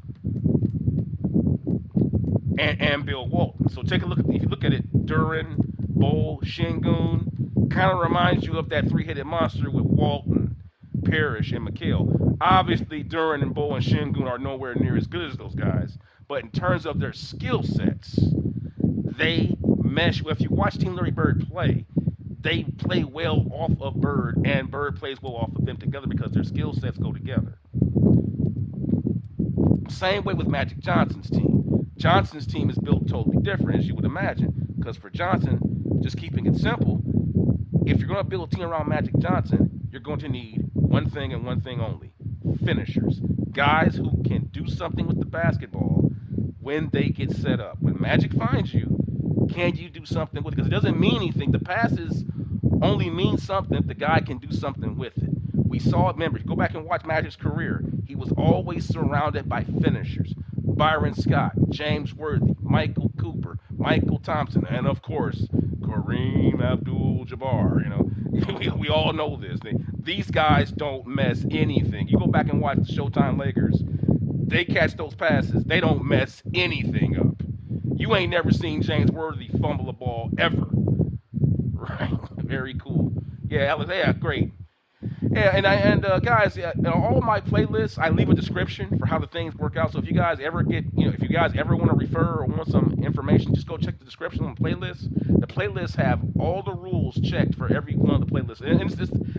and Bill Walton. So take a look if you look at it, Duren, Bol, Şengün, kind of reminds you of that three-headed monster with Walton, Parrish, and McHale. Obviously, Duren and Bol and Şengün are nowhere near as good as those guys, but in terms of their skill sets, they mesh. If you watch Team Larry Bird play, they play well off of Bird, and Bird plays well off of them together because their skill sets go together. Same way with Magic Johnson's team. Johnson's team is built totally different, as you would imagine, because for Johnson, just keeping it simple, if you're going to build a team around Magic Johnson, you're going to need one thing and one thing only: finishers. Guys who can do something with the basketball when they get set up. When Magic finds you, can you do something with it? Because it doesn't mean anything. The passes only mean something if the guy can do something with it. We saw it, remember, go back and watch Magic's career. He was always surrounded by finishers. Byron Scott, James Worthy, Michael Cooper, Michael Thompson, and of course, Kareem Abdul-Jabbar. You know, we all know this. These guys don't mess anything. You go back and watch the Showtime Lakers. They catch those passes. They don't mess anything up. You ain't never seen James Worthy fumble a ball ever. Right? Very cool. Yeah, Alex. Yeah, great. Yeah, guys, in all my playlists, I leave a description for how the things work out. So if you guys ever if you guys ever want to refer or want some information, just go check the description on the playlist. The playlists have all the rules checked for every one of the playlists, and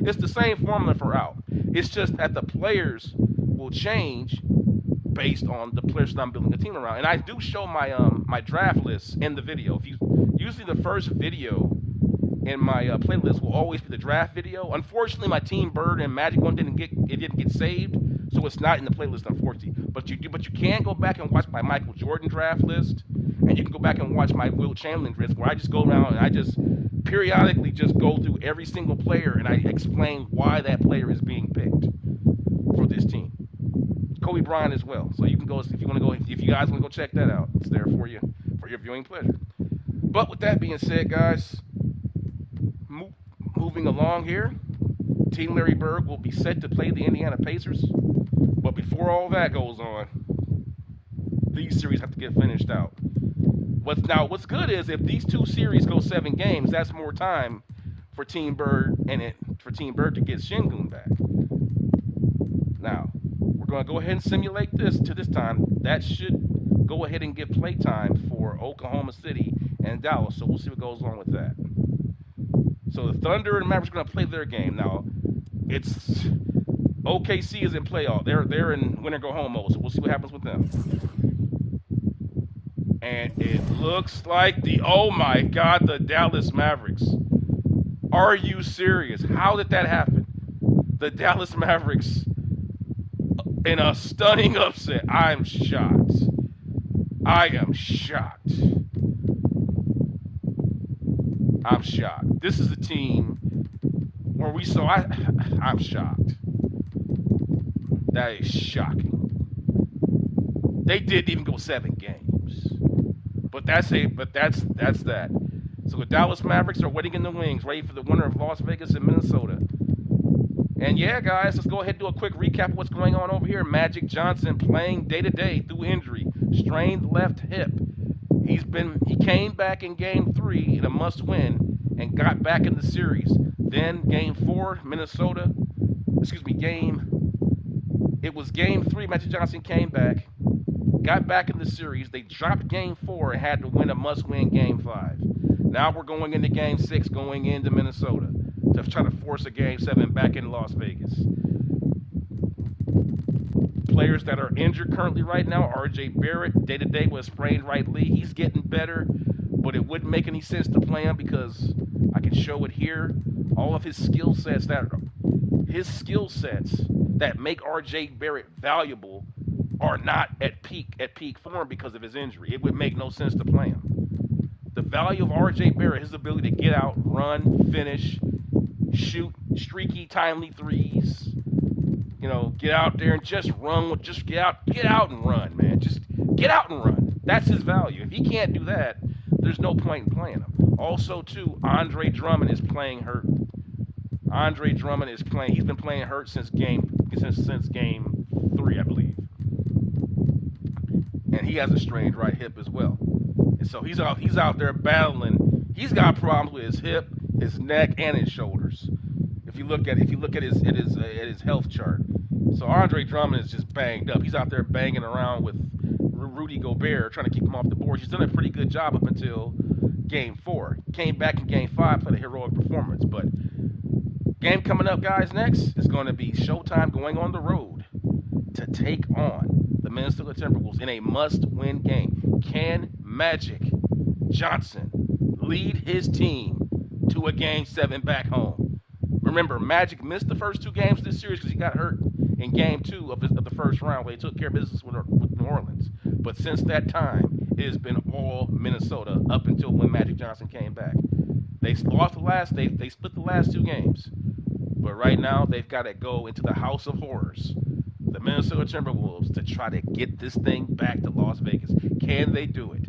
it's the same formula for out. It's just that the players will change based on the players that I'm building the team around. And I do show my my draft list in the video. Usually the first video in my playlist will always be the draft video. Unfortunately, my Team Bird and Magic one didn't get saved, so it's not in the playlist, unfortunately. But you can go back and watch my Michael Jordan draft list, and you can go back and watch my Wilt Chamberlain list, where I just go around and I just periodically just go through every single player and I explain why that player is being picked for this team. Kobe Bryant as well. So you can go if you guys want to go check that out. It's there for you for your viewing pleasure. But with that being said, guys, moving along here, Team Larry Bird will be set to play the Indiana Pacers. But before all that goes on, these series have to get finished out. What's good is if these two series go 7 games, that's more time for Team Bird to get Şengün back. Now, we're going to go ahead and simulate this to this time. That should go ahead and get play time for Oklahoma City and Dallas. So we'll see what goes on with that. So the Thunder and Mavericks are going to play their game. Now, it's OKC is in playoff. They're in win or go home mode. So we'll see what happens with them. And it looks like oh my God, the Dallas Mavericks. Are you serious? How did that happen? The Dallas Mavericks in a stunning upset. I'm shocked. I am shocked. I'm shocked. This is a team where we saw. I'm shocked. That is shocking. They didn't even go 7 games. But that's that. So the Dallas Mavericks are waiting in the wings, ready for the winner of Las Vegas and Minnesota. And yeah, guys, let's go ahead and do a quick recap of what's going on over here. Magic Johnson playing day-to-day through injury, strained left hip. He came back in Game 3 in a must-win and got back in the series. Then Game 4, Minnesota. It was Game 3. Magic Johnson came back, got back in the series. They dropped Game 4 and had to win a must-win Game 5. Now we're going into Game 6, going into Minnesota to try to force a Game 7 back in Las Vegas. Players that are injured currently right now, R.J. Barrett, day-to-day with a sprained right leg. He's getting better, but it wouldn't make any sense to play him because I can show it here. All of his skill sets that make R.J. Barrett valuable are not at peak form because of his injury. It would make no sense to play him. The value of R.J. Barrett, his ability to get out, run, finish, shoot streaky, timely threes. You know, get out there and just run. Just get out and run, man. Just get out and run. That's his value. If he can't do that, there's no point in playing him. Also, too, Andre Drummond is playing hurt. He's been playing hurt since game 3, I believe. And he has a strained right hip as well. And so he's out there battling. He's got problems with his hip, his neck, and his shoulders. If you look at his health chart. So Andre Drummond is just banged up. He's out there banging around with Rudy Gobert, trying to keep him off the board. He's done a pretty good job up until Game 4. Came back in Game 5, played a heroic performance. But game coming up, guys, next is going to be Showtime going on the road to take on the Minnesota Timberwolves in a must-win game. Can Magic Johnson lead his team to a Game 7 back home? Remember, Magic missed the first 2 games of this series because he got hurt in Game 2 of the first round where he took care of business with New Orleans. But since that time, it has been all Minnesota up until when Magic Johnson came back. They split the last 2 games. But right now, they've got to go into the House of Horrors, the Minnesota Timberwolves, to try to get this thing back to Las Vegas. Can they do it?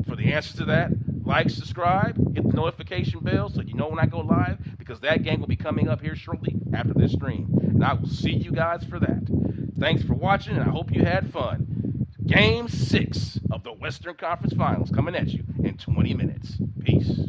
For the answer to that, like, subscribe, hit the notification bell so you know when I go live, because that game will be coming up here shortly after this stream. And I will see you guys for that. Thanks for watching, and I hope you had fun. Game 6 of the Western Conference Finals coming at you in 20 minutes. Peace.